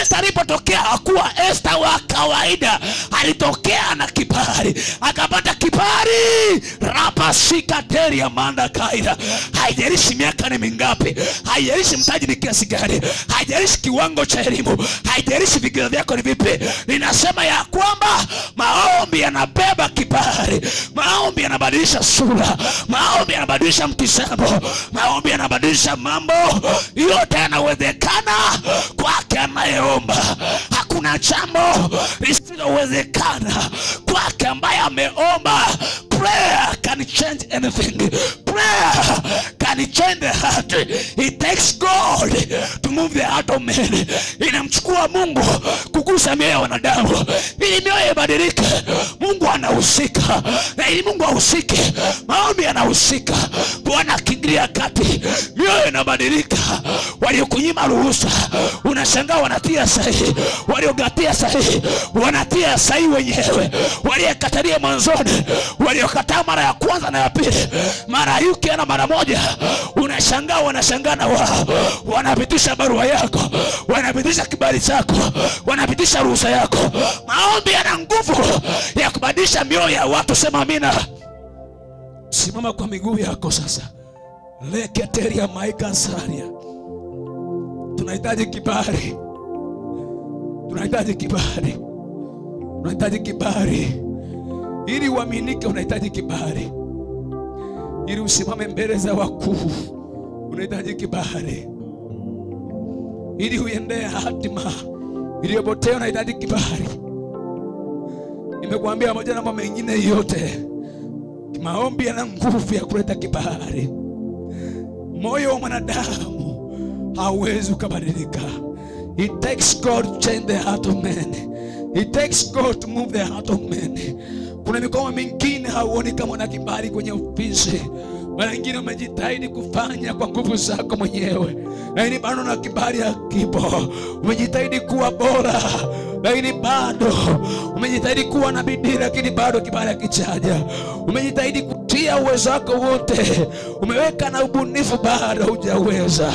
Esther alipotokea hakuwa Esther wa kawaida, alitokea na kibali, akapata kibali. Rapa shika teri ya manda kaida. Haijalishi miaka ni mingapi, haijalishi mtaji ni kiasi gani, haijalishi kiwango cha elimu, haijalishi vigezo vyako ni vipi, ninasema ya kwamba maombi yanabeba kibali. Maombi yanabadilisha sura, maombi yanabadilisha mtizamo, maombi yanabadilisha mambo. Yote yanawezekana kwake anayeomba. Hakuna jambo lisilowezekana kwake ambaye ameomba. Prayer can change anything. Prayer can change the heart. It takes God to move the heart of men. Inamchukua Mungu kugusa mioyo ya wanadamu ili mioyo ibadilike. Mungu anahusika, na ili Mungu ahusike, maombi yanahusika. Bwana akiingilia kati, mioyo inabadilika. Waliokunyima ruhusa unashangaa wanatia sahihi, waliogatia sahihi wanatia sahihi wenyewe. Waliokatalia mwanzoni, waliokataa mara ya kwanza na ya pili, mara yuki na mara moja, unashangaa wanashangaa na wao. Wanapitisha barua yako, wanapitisha kibali chako, wanapitisha ruhusa yako. Maombi yana nguvu ya kubadilisha mioyo ya watu. Sema amina. Simama kwa miguu yako sasa. Leketeria maika saria. Tunahitaji kibali. Tunahitaji kibali. Unahitaji kibali. Ili uaminike unahitaji kibali. Ili usimame mbele za wakuu unahitaji kibali. Ili uendee hatima iliyopotea unahitaji kibali. Nimekuambia moja na mambo mengine yote, maombi yana nguvu ya kuleta kibali. Moyo wa mwanadamu hauwezi kubadilika. It takes God to change the heart of man. It takes God to move the heart of man. Kuna mikono mingine hauoni kama una kibali kwenye ofisi. Mara nyingine umejitahidi kufanya kwa nguvu zako mwenyewe, lakini bado na kibali hakipo. Umejitahidi kuwa bora, lakini bado umejitahidi kuwa na bidii, lakini bado kibali hakijaja. Umejitahidi kutia uwezo wako wote, umeweka na ubunifu, bado hujaweza.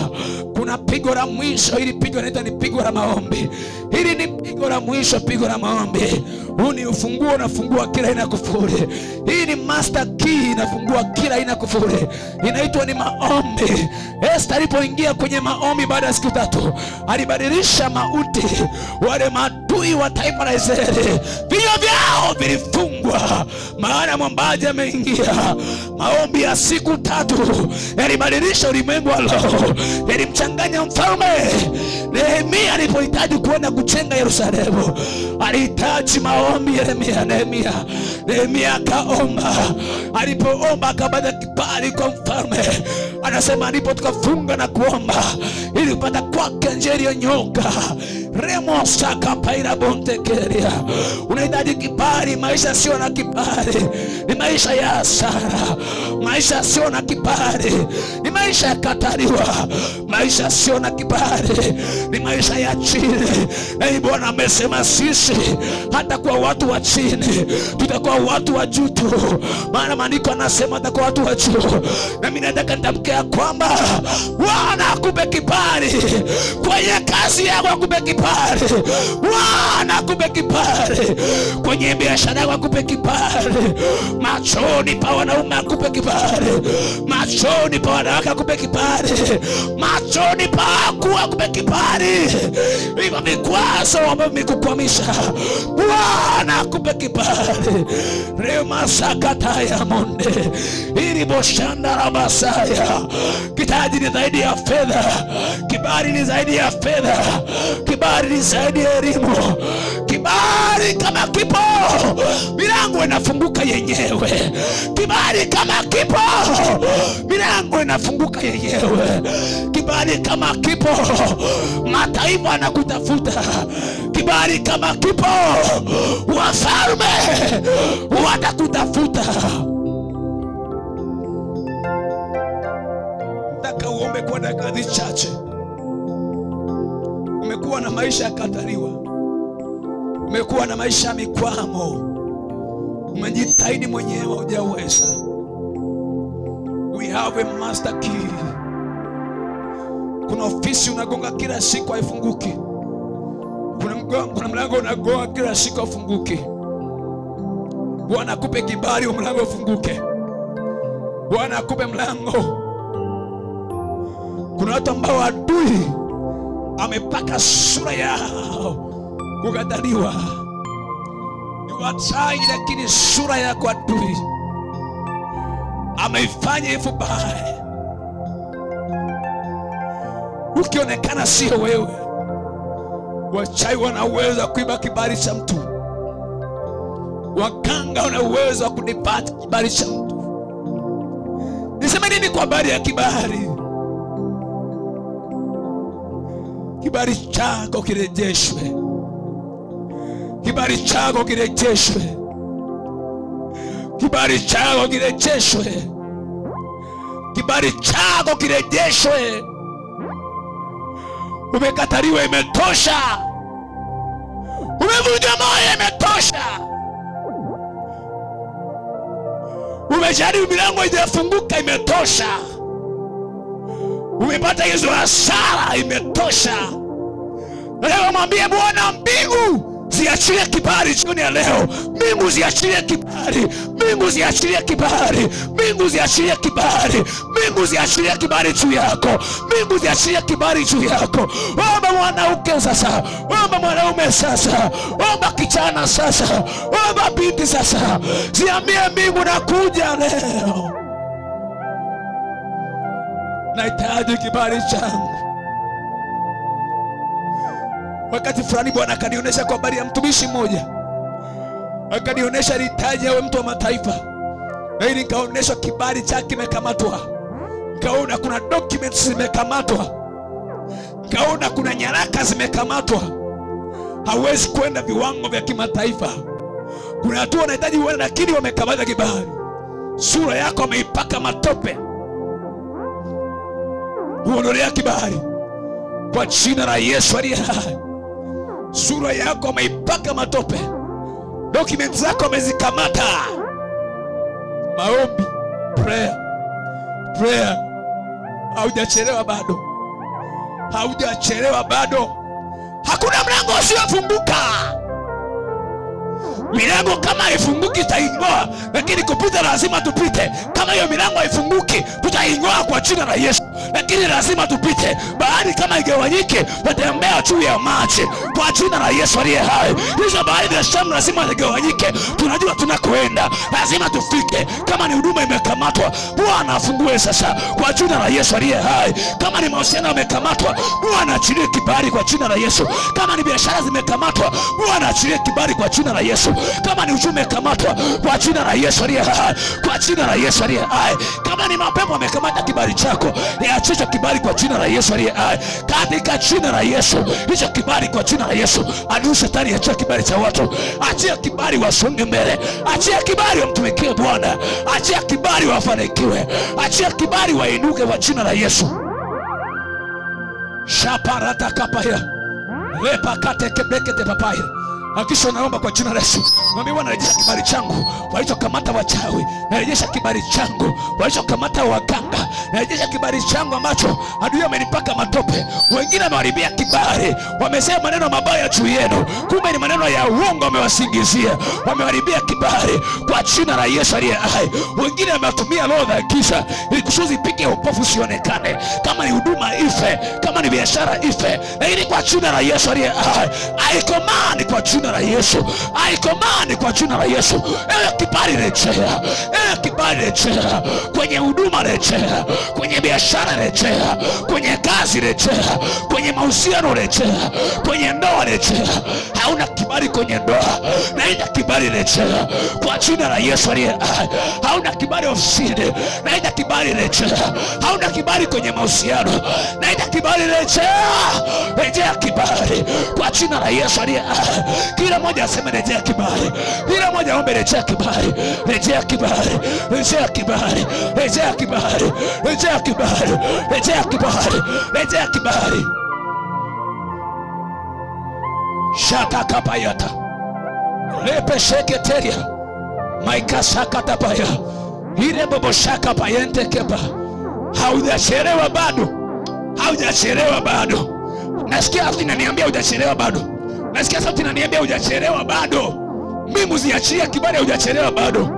Kuna pigo la mwisho. Hili pigo naita ni pigo la maombi. Hili ni pigo la mwisho, pigo la maombi. Huu ni ufunguo unafungua kila aina kufuri. Hii ni master key inafungua kila aina kufuri. Inaitwa ni maombi. Esther alipoingia kwenye maombi baada ya siku 3, alibadilisha mauti. Wale maadui wa taifa la Israeli, vinywa vyao vilifungwa, maana mwambaji ameingia. Maombi ya siku 3 yalibadilisha ulimwengu wa roho, yalimchanganya mfalme. Nehemia alipohitaji kuenda kujenga Yerusalemu, alihitaji maombi. Nehemia akaomba. Alipoomba akapata kibali kwa mfalme. Anasema alipo tukafunga na kuomba ili kupata kwake njia iliyonyoka. Remo saka paira bontekeria. Unahitaji kibali. Maisha sio na kibali ni maisha ya hasara. Maisha sio na kibali ni maisha ya kataliwa. Maisha sio na kibali ni maisha ya chini. Bwana amesema sisi hata kwa watu wa chini tutakuwa watu wa juu tu, maana maandiko yanasema tutakuwa watu wa juu. Na mimi nataka nitamke kwamba Bwana akupe kibali kwenye kazi yako, akupe kibali kibali. Bwana akupe kibali kwenye biashara yako, akupe kibali machoni pa wanaume, akupe kibali machoni pa wanawake, akupe kibali machoni pa wakuu, akupe kibali. Hivyo vikwazo ambavyo vimekukwamisha, Bwana akupe kibali. Rema sakata ya monde ili boshanda la Masaya. Kitaji ni zaidi ya fedha, kibali ni zaidi ya fedha, kibali ni zaidi ya elimu. Kibali kama kipo, milango inafunguka yenyewe. Kibali kama kipo, milango inafunguka yenyewe. Kibali kama kipo, mataifa yanakutafuta. Kibali kama kipo, wafalme watakutafuta. Nataka uombe kwa dakika chache. Umekuwa na maisha ya kataliwa, umekuwa na maisha ya mikwamo, umejitahidi mwenyewe hujaweza. We have a master key. Kuna ofisi unagonga kila siku haifunguki. Kuna mlango unagonga kila siku haifunguki. Bwana akupe kibali mlango ufunguke. Bwana akupe mlango. Kuna watu ambao adui amepaka sura yao kukataliwa. You are trying, lakini sura yako adui ameifanya hivyo baya. Ukionekana sio wewe, wachawi wana uwezo wa kuiba kibali cha mtu. Waganga wana uwezo wa kudipata kibali cha mtu. Niseme nini kwa habari ya kibali? Kibali chako kirejeshwe. Kibali chako kirejeshwe. Kibali chako kirejeshwe. Kibali chako kirejeshwe. Umekataliwa, imetosha. Umevunja moyo, imetosha. Umejaribu milango haijafunguka, imetosha. Umepata hizo hasara, imetosha. Leo mwambie Bwana, mbingu ziachilie kibali jioni ya leo. Mbingu ziachilie kibali. Mbingu ziachilie kibali. Mbingu ziachilie kibali. Mbingu ziachilie kibali juu yako. Mbingu ziachilie kibali juu yako. Omba mwanamke sasa. Omba mwanaume sasa. Omba kijana sasa. Omba binti sasa. Ziambie mbingu, nakuja leo. Nahitaji kibali changu. Wakati fulani Bwana akanionyesha kwa habari ya mtumishi mmoja. Akanionyesha alihitaji awe mtu wa mataifa. Na ili nikaonyeshwa kibali chake kimekamatwa. Nikaona kuna documents zimekamatwa. Nikaona kuna nyaraka zimekamatwa. Hawezi kwenda viwango vya kimataifa. Kuna watu wanahitaji uende, lakini wamekamata kibali. Sura yako wameipaka matope. Uondolea kibali kwa jina la Yesu aliye hai. Sura yako wameipaka matope. Documents zako wamezikamata. Maombi, prayer. Haujachelewa bado. Haujachelewa bado. Hakuna mlango usiofunguka. Milango kama haifunguki itaingoa, lakini kupita lazima tupite. Kama hiyo milango haifunguki, tutaingoa kwa jina la Yesu. Lakini lazima tupite. Bahari kama igawanyike, tutembea juu ya maji kwa jina la Yesu aliye hai. Hizo bahari za Shamu lazima zigawanyike. Tunajua tunakoenda, lazima tufike. Kama ni huduma imekamatwa, Bwana afungue sasa kwa jina la Yesu aliye hai. Kama ni mahusiano yamekamatwa, Bwana achilie kibali kwa jina la Yesu. Kama ni biashara zimekamatwa, Bwana achilie kibali kwa jina la Yesu. Kama ni uchumi umekamatwa, kwa jina la Yesu aliye hai. Kwa jina la Yesu aliye hai. Kama ni mapepo yamekamata kibali chako, achia kibali kwa jina la Yesu aliye hai. Katika jina la Yesu, hicho kibali kwa jina la Yesu. Adui shetani, achia kibali cha watu. Achia kibali wasonge mbele. Achia kibali wamtumikie Bwana. Achia kibali wafanikiwe. Achia kibali wainuke kwa jina la Yesu. Shaparata kapaya. Lepa kate kebekete papaya. Hakisha naomba kwa jina la Yesu. Mwambie Bwana, rejesha kibali changu walichokamata wachawi. Narejesha kibali changu walichokamata waganga. Narejesha kibali changu ambacho adui amenipaka matope. Wengine wameharibia kibali, wamesema maneno mabaya juu yenu, kumbe ni maneno ya uongo wamewasingizia. Wameharibia kibali kwa jina la Yesu aliye hai. Wengine wametumia roho za giza ili kusudi pike upofu usionekane. Kama ni huduma ife, kama ni biashara ife. Lakini kwa jina la Yesu aliye hai, I command kwa jina la Yesu, I command kwa jina la Yesu, ewe kibali rejea, ewe kibali rejea, kwenye huduma rejea, kwenye biashara rejea, kwenye kazi rejea, kwenye mahusiano rejea, kwenye ndoa rejea. Hauna kibali kwenye ndoa, naenda kibali rejea kwa jina la Yesu aliye hai. Hauna kibali ofisini, naenda kibali rejea. Hauna kibali kwenye mahusiano, naenda kibali rejea. Rejea kibali kwa jina la Yesu aliye hai. Kila mmoja aseme rejea kibali. Kila mmoja aombe rejea kibali. Rejea kibali. Rejea kibali. Rejea kibali. Rejea kibali. Rejea kibali. Rejea kibali. Shaka kapayata. Lepe sheketeria. Maika shaka tapaya. Ile bobo shaka payente keba. Haujachelewa bado. Haujachelewa bado. Nasikia sauti inaniambia hujachelewa bado. Nasikia sauti inaniambia hujachelewa bado. Mbingu ziachia kibali, hujachelewa bado.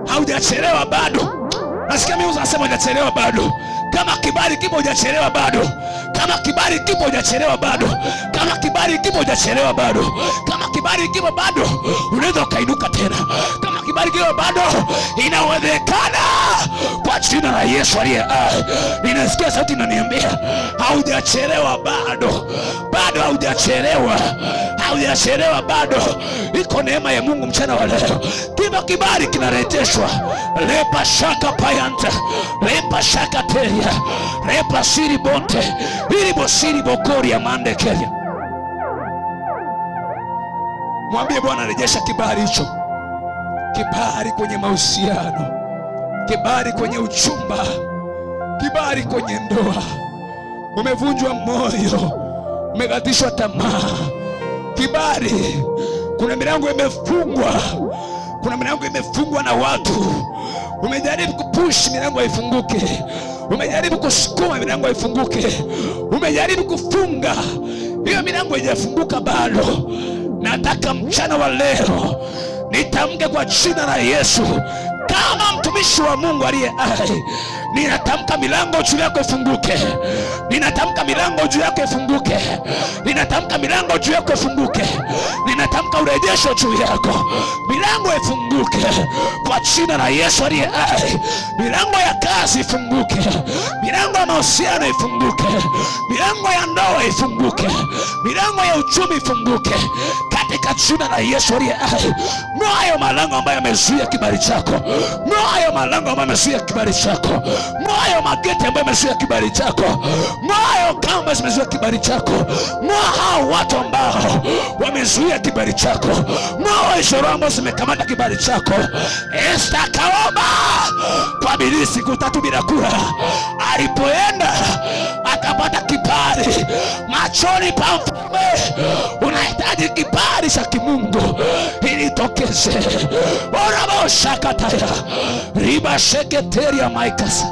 Haujachelewa bado. Nasikia mbingu zinasema hujachelewa bado. Kama kibali kipo hujachelewa bado. Kama kibali kipo hujachelewa bado. Kama kibali kipo hujachelewa bado. Kama kibali kipo bado, unaweza kainuka tena. Kama kibali kipo bado, inawezekana kwa jina la Yesu aliye hai. Ninasikia sauti inaniambia haujachelewa bado. Bado haujachelewa. Haujachelewa bado. Iko neema ya Mungu mchana wa leo. Kila kibali kinarejeshwa. Lepa shaka payanta. Lepa shaka teria. Lepa siri bonte. Ilibo siri bokori ya mande keria. Mwambie Bwana, rejesha kibali hicho. Kibali kwenye mahusiano, kibali kwenye uchumba, kibali kwenye ndoa. Umevunjwa moyo, umekatishwa tamaa. Kibali, kuna milango imefungwa. Kuna milango imefungwa na watu. Umejaribu kupush milango ifunguke. Umejaribu kusukuma milango ifunguke. Umejaribu kufunga, hiyo milango haijafunguka bado. Nataka mchana wa leo nitamke kwa jina la Yesu, kama mtumishi wa Mungu aliye hai, ninatamka milango juu yako ifunguke. Ninatamka milango juu yako ifunguke. Ninatamka milango juu yako ifunguke. Ninatamka urejesho juu yako. Milango ifunguke kwa jina la Yesu aliye hai. Milango ya kazi ifunguke. Milango ya mahusiano ifunguke. Milango ya ndoa ifunguke. Milango ya uchumi ifunguke katika jina la Yesu aliye hai. Moyo malango ambayo yamezuia kibali chako. Moyo malango ambayo yamezuia kibali chako. Moyo mageti ambayo yamezuia kibali chako. Moyo kamba zimezuia kibali chako. Moyo watu ambao wamezuia kibali chako. Moyo ishara ambazo zimekamata kibali chako. Esta kaomba kwa bidii siku 3 bila kula. Alipoenda akapata kibali machoni pa mfalme. Unahitaji kibali cha kimungu ili tokeze. Orabo shakataya. Riba sheketeria maikasa.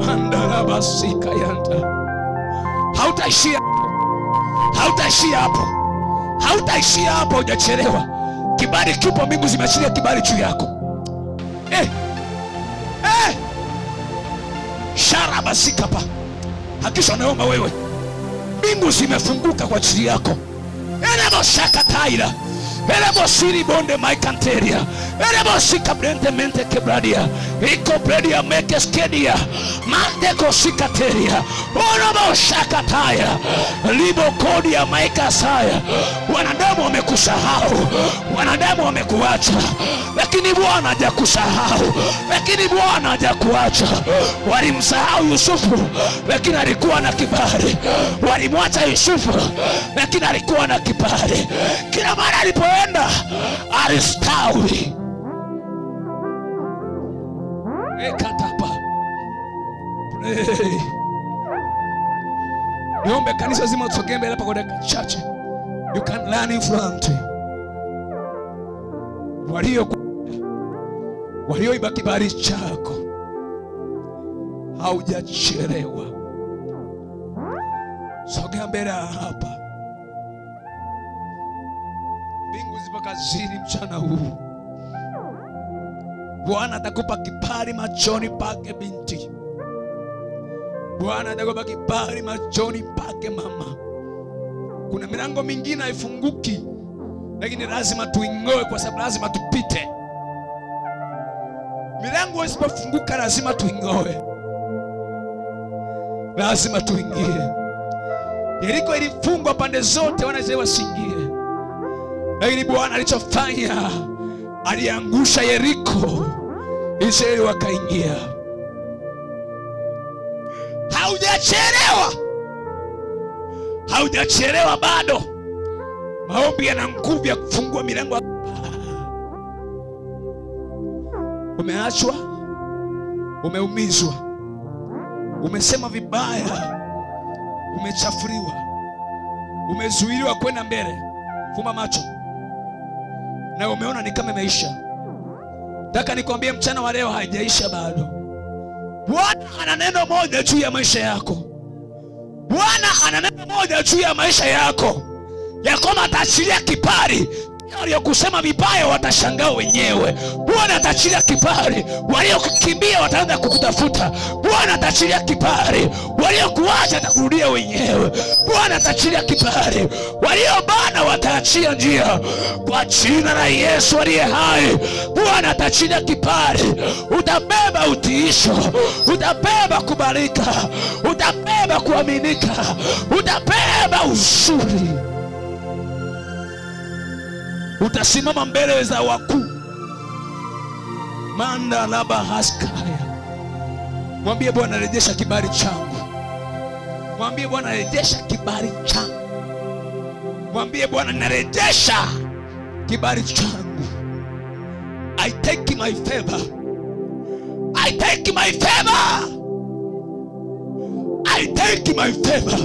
Mandala basika yanta. Hautaishia. Hautaishia hapo. Hautaishia hapo, hujachelewa. Kibali kipo, mbingu zimeachilia kibali juu yako. Sharaba sikapa. Hakisha naomba wewe, mbingu zimefunguka kwa ajili yako. Elebo shaka taira. Elebo siri bonde maikanteria. Elebo sika brente mente kebradia. Iko bredia mekeskedia. Manteko sikateria. Orobo shaka taira. Libo kodia maikasaya. Wanadamu wamekusahau. Wanadamu wamekuacha. Lakini Bwana hajakusahau. Lakini Bwana hajakuacha. Walimsahau Yusufu, lakini alikuwa na kibali. Walimwacha Yusufu, lakini alikuwa na kibali. Kila mara alipoenda alistawi. Ekatapa. Niombe kanisa zima tusogee mbele hapa kwa dakika chache. You can learn in front. Walioiba kibali chako, haujachelewa. Sogea mbele hapa. Mbingu zipo kazini mchana huu. Bwana atakupa kibali machoni pake binti. Bwana atakupa kibali machoni pake mama. Kuna milango mingine haifunguki, lakini lazima tuingoe kwa sababu lazima tupite. Milango isipofunguka lazima tuingoe. Lazima tuingie. Yeriko ilifungwa pande zote, wanaweza wasiingie. Lakini Bwana alichofanya, aliangusha Yeriko, Israeli wakaingia. Haujachelewa. Haujachelewa bado. Maombi yana nguvu ya kufungua milango. Umeachwa, umeumizwa, umesema vibaya, umechafuriwa, umezuiliwa kwenda mbele. Fumba macho na umeona ni kama imeisha. Nataka nikwambie mchana wa leo haijaisha bado. Bwana ana neno moja juu ya maisha yako. Bwana ana neno moja juu ya maisha yako, ya kwamba ataachilia kibali. Waliokusema vibaya watashangaa wenyewe. Bwana ataachilia kibali. Waliokukimbia wataanza kukutafuta. Bwana ataachilia kibali. Waliokuacha watakurudia wenyewe. Bwana ataachilia kibali. Waliobana wataachia njia kwa jina la Yesu aliye hai. Bwana ataachilia kibali. Utabeba utiisho, utabeba kubarika, utabeba kuaminika, utabeba uzuri. Utasimama mbele za wakuu. Manda laba haskaya. Mwambie Bwana rejesha kibali changu. Mwambie Bwana rejesha kibali changu. Mwambie Bwana narejesha kibali changu. I take my favor. I take my favor. I take my favor.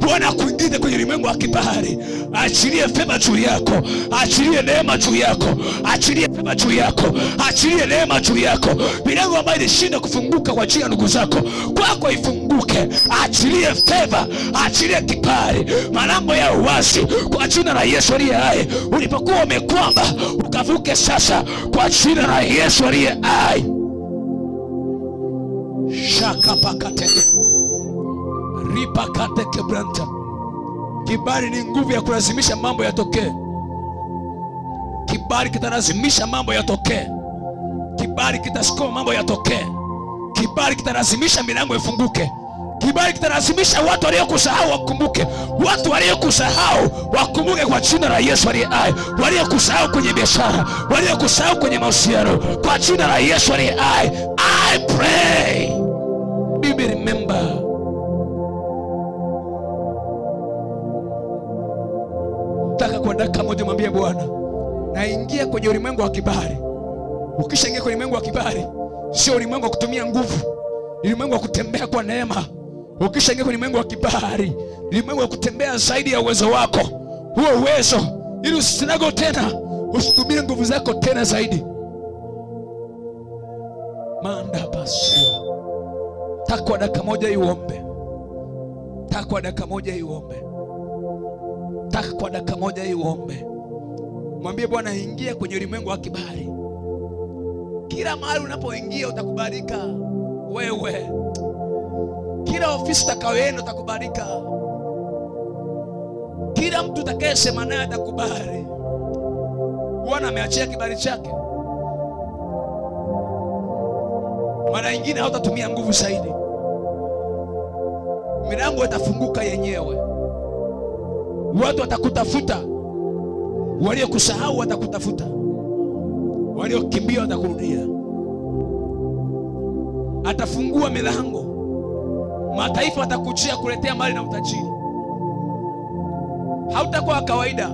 Bwana kuingize kwenye ulimwengu wa kibali. Achilie favor juu yako. Achilie neema juu yako. Achilie favor juu yako. Achilie neema juu yako. Milango ambayo ilishinda kufunguka kwa ajili ya ndugu zako, kwako ifunguke. Achilie favor. Achilie kibali. Malango ya uwazi kwa jina la Yesu aliye hai. Ulipokuwa umekwama, ukavuke sasa kwa jina la Yesu aliye hai. Shaka pakateke. Ripa kate kebranta. Kibali ni nguvu ya kulazimisha mambo yatokee. Kibali kitalazimisha mambo yatokee. Kibali kitasukuma mambo yatokee. Kibali kitalazimisha milango ifunguke. Kibali kitalazimisha watu waliokusahau wakumbuke. Watu waliokusahau wakumbuke kwa jina la Yesu aliye hai. Waliokusahau kwenye biashara, waliokusahau kwenye mahusiano, kwa jina la Yesu aliye hai. I pray. Be remember. Nataka kwa dakika moja mwambie Bwana, naingia kwenye ulimwengu wa kibali. Ukishaingia kwenye ulimwengu wa kibali, sio ulimwengu wa kutumia nguvu, ni ulimwengu wa kutembea kwa neema. Ukishaingia kwenye ulimwengu wa kibali, ni ulimwengu wa kutembea zaidi ya uwezo wako. Huo uwezo, ili usinago tena, usitumie nguvu zako tena zaidi. Manda basia. Takwa dakika moja iombe. Takwa dakika moja iombe. Takwa dakika moja iombe. Mwambie Bwana ingia kwenye ulimwengu wa kibali. Kila mahali unapoingia utakubarika wewe. Kila ofisi utakayoenda utakubarika. Kila mtu utakayesema naye atakubali. Bwana ameachia kibali chake. Mara nyingine hautatumia nguvu zaidi. Milango itafunguka yenyewe. Watu watakutafuta. Waliokusahau watakutafuta. Waliokimbia watakurudia. Atafungua milango. Mataifa watakujia kuletea mali na utajiri. Hautakuwa kawaida.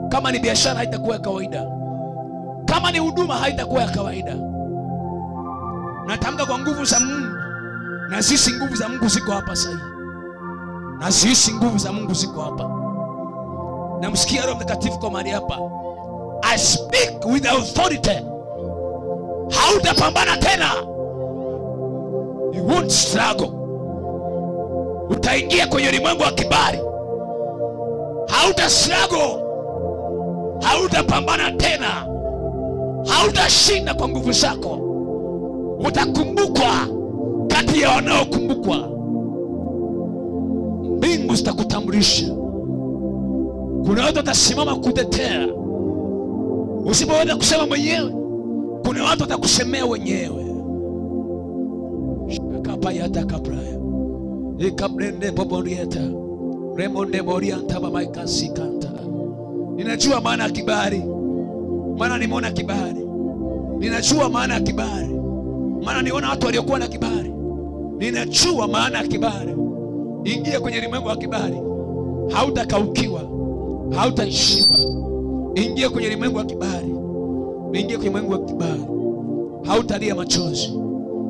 Kama ni biashara haitakuwa kawaida. Kama ni huduma haitakuwa kawaida. Natamka kwa nguvu za Mungu, na sisi nguvu za Mungu ziko hapa sasa. Na sisi nguvu za Mungu ziko hapa. Namsikia Roho Mtakatifu kwa mahali hapa. I speak with authority. Hautapambana tena. You won't struggle. Utaingia kwenye ulimwengu wa kibali. Hauta struggle. Hautapambana tena. Hautashinda kwa nguvu zako. Utakumbukwa kati ya wanaokumbukwa. Mbingu zitakutambulisha. Kuna watu watasimama kutetea. Usipoweza kusema mwenyewe, kuna watu watakusemea wenyewe. Kapa yata kapraya. Ikabrende boborieta. Remonde borianta baba ikasikanta. Ninajua maana ya kibali. Maana nimeona kibali. Ninajua maana ya kibali. Maana niona watu waliokuwa na kibali. Ninajua maana ya kibali. Ingia kwenye ulimwengu wa kibali. Hautakaukiwa. Hautaishiwa. Ingia kwenye ulimwengu wa kibali. Ingia kwenye ulimwengu wa kibali. Hautalia machozi.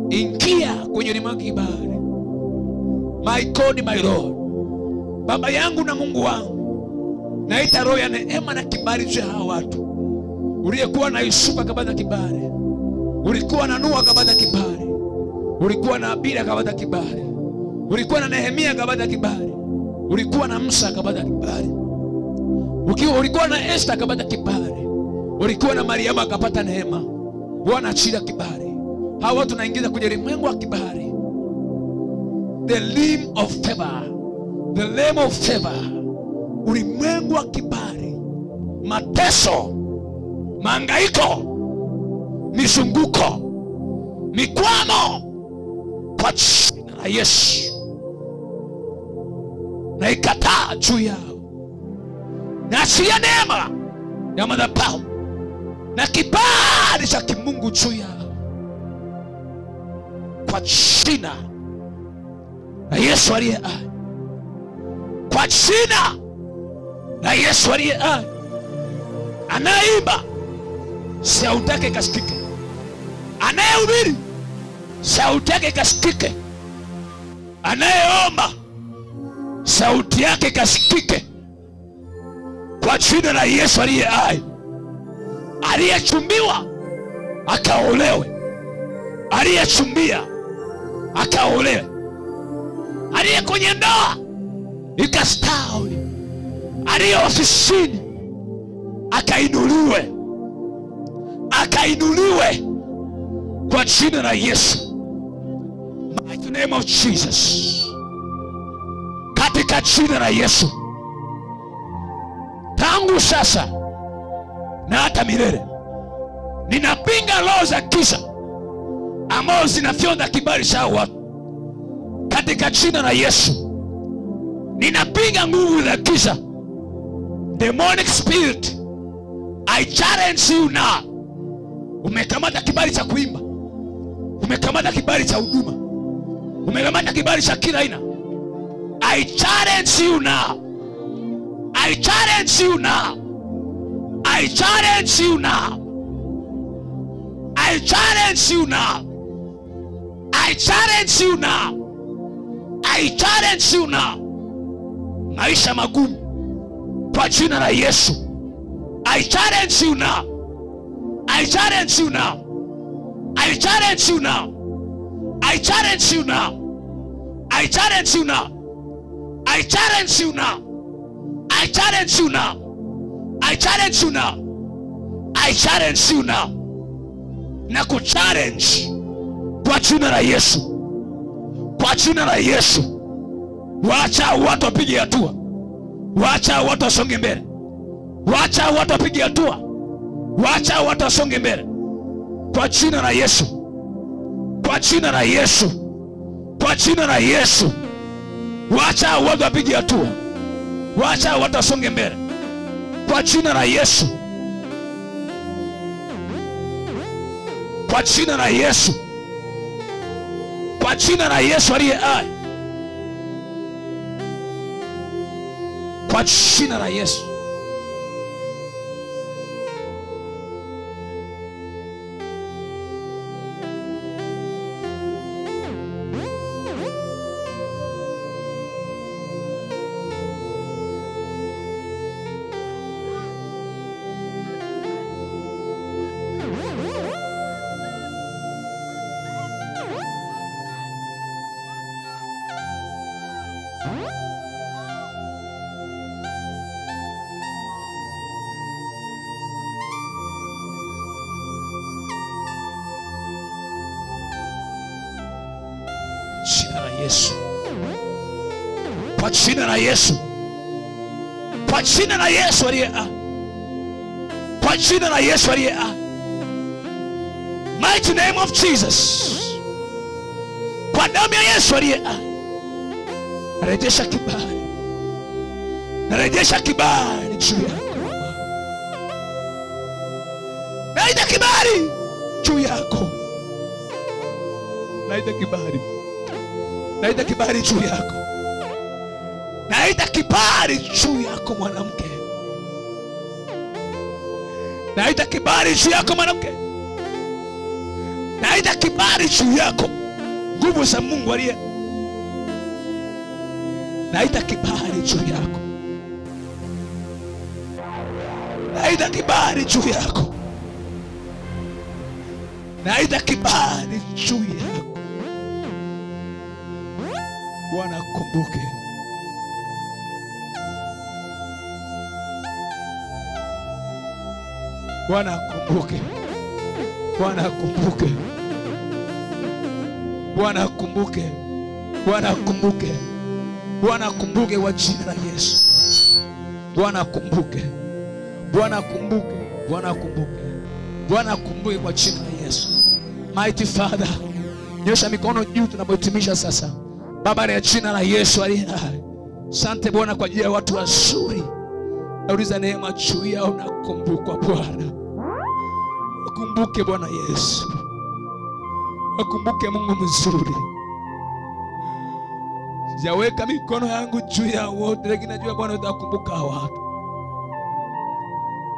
Ingia kwenye ulimwengu wa kibali. My God, my Lord. Baba yangu na Mungu wangu, naita roho ya neema na kibali juu ya hawa watu. Uliyekuwa na Yusufu akapata kibali. Ulikuwa na Nuhu akapata kibali. Ulikuwa na Abili akapata kibali. Ulikuwa na Nehemia akapata kibali. Ulikuwa na Musa akapata kibali. Ulikuwa na Esther akapata kibali. Ulikuwa na Mariamu akapata neema. Bwana achilia kibali. Hawa watu naingiza kwenye ulimwengu wa kibali. The limb of favor. The limb of favor. Ulimwengu wa kibali. Mateso, mahangaiko, mizunguko, mikwamo, kwa jina la Yesu na ikataa juu yao. Na achilia neema ya madhabahu na kibali cha kimungu juu yao, kwa jina la Yesu aliye hai. Kwa jina la Yesu aliye hai. Anaimba, sauti yake ikasikike. Anayehubiri, sauti yake ikasikike. Anayeomba, sauti yake ikasikike. Kwa jina la Yesu aliye hai. Aliyechumbiwa akaolewe. Aliyechumbia akaolewe. Aliye kwenye ndoa ikastawi. Aliye ofisini akainuliwe. Akainuliwe kwa jina la Yesu. Mighty name of Jesus. Katika jina la Yesu. Tangu sasa na hata milele, ninapinga roho za giza ambazo zinafyonza kibali cha watu. Katika jina la Yesu. Ninapinga nguvu za giza. Demonic spirit, I challenge you now. Umekamata kibali cha kuimba. Umekamata kibali cha huduma. Umekamata kibali cha kila aina. I challenge you now. I challenge you now. I challenge you now. I challenge you now. I challenge you now. I challenge you now. Maisha magumu kwa jina la Yesu. I challenge you now. I challenge you now. I challenge you now. I challenge you now. I challenge you now. I challenge you now. I challenge you now. I challenge you now. I challenge you now. Na kuchallenge kwa jina la Yesu. Kwa jina la Yesu. Waacha watu wapige hatua. Waacha watu wasonge mbele. Waacha watu wapige hatua. Waacha watu wasonge mbele. Kwa jina la Yesu. Kwa jina la Yesu. Kwa jina la Yesu. Waacha watu wapige hatua. Waacha watu wasonge mbele. Kwa jina la Yesu. Kwa jina la Yesu. Kwa jina la Yesu aliye hai. Kwa jina la Yesu. Yesu. Kwa jina la Yesu. Kwa jina la Yesu aliye hai. Kwa jina la Yesu aliye hai. Mighty name of Jesus. Kwa damu ya Yesu aliye hai. Rejesha kibali. Rejesha kibali juu yako. Naita kibali juu yako. Naita kibali. Naita kibali juu yako. Naita kibali juu yako mwanamke. Naita kibali juu yako mwanamke. Naita kibali juu yako. Nguvu za Mungu aliye. Naita kibali juu yako. Naita kibali juu yako. Naita kibali juu yako. Bwana kumbuke. Bwana kumbuke. Bwana kumbuke. Bwana kumbuke. Bwana kumbuke. Bwana kumbuke kwa jina la Yesu. Bwana kumbuke. Bwana kumbuke. Bwana kumbuke. Bwana kumbuke kwa jina la Yesu. Mighty Father, nyosha mikono juu tunapohitimisha sasa. Baba, ni jina la Yesu aliye hai. Asante Bwana kwa ajili ya watu wazuri. Nauliza neema juu yao na kumbukwa Bwana. Wakumbuke Bwana Yesu. Wakumbuke Mungu mzuri. Sijaweka mikono yangu juu ya wote, lakini najua Bwana utakumbuka watu.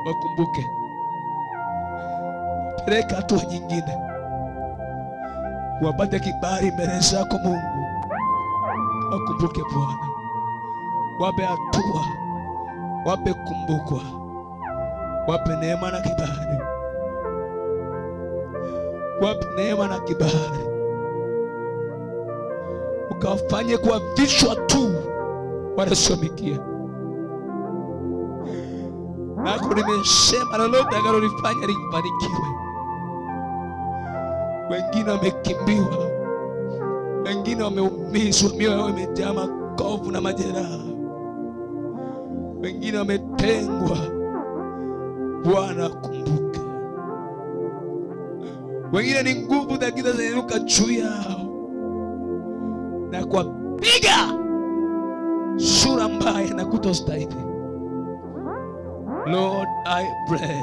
Wakumbuke. Peleka hatua nyingine. Wapate kibali mbele zako Mungu. Wakumbuke Bwana. Wape hatua. Wape kumbukwa. Wape neema na kibali. Wape neema na kibali. Ukawafanye kuwa vichwa tu wanasomikia. Nako nimesema lolote akalolifanya lifanikiwe. Wengine wamekimbiwa. Wengine wameumizwa, mioyo yao imejaa makovu na majeraha. Wengine wametengwa. Bwana kumbuke. Wengine ni nguvu za giza zinaruka juu yao na kuwapiga sura mbaya na kutostahili. Lord, I pray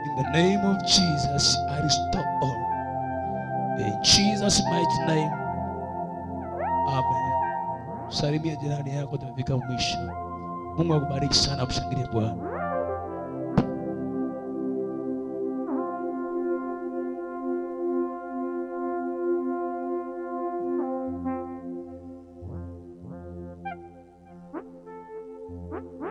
in the name of Jesus, I restore all. In Jesus' mighty name, amen. Salimia jirani yako, tumefika mwisho. Mungu akubariki sana, mshangilie Bwana.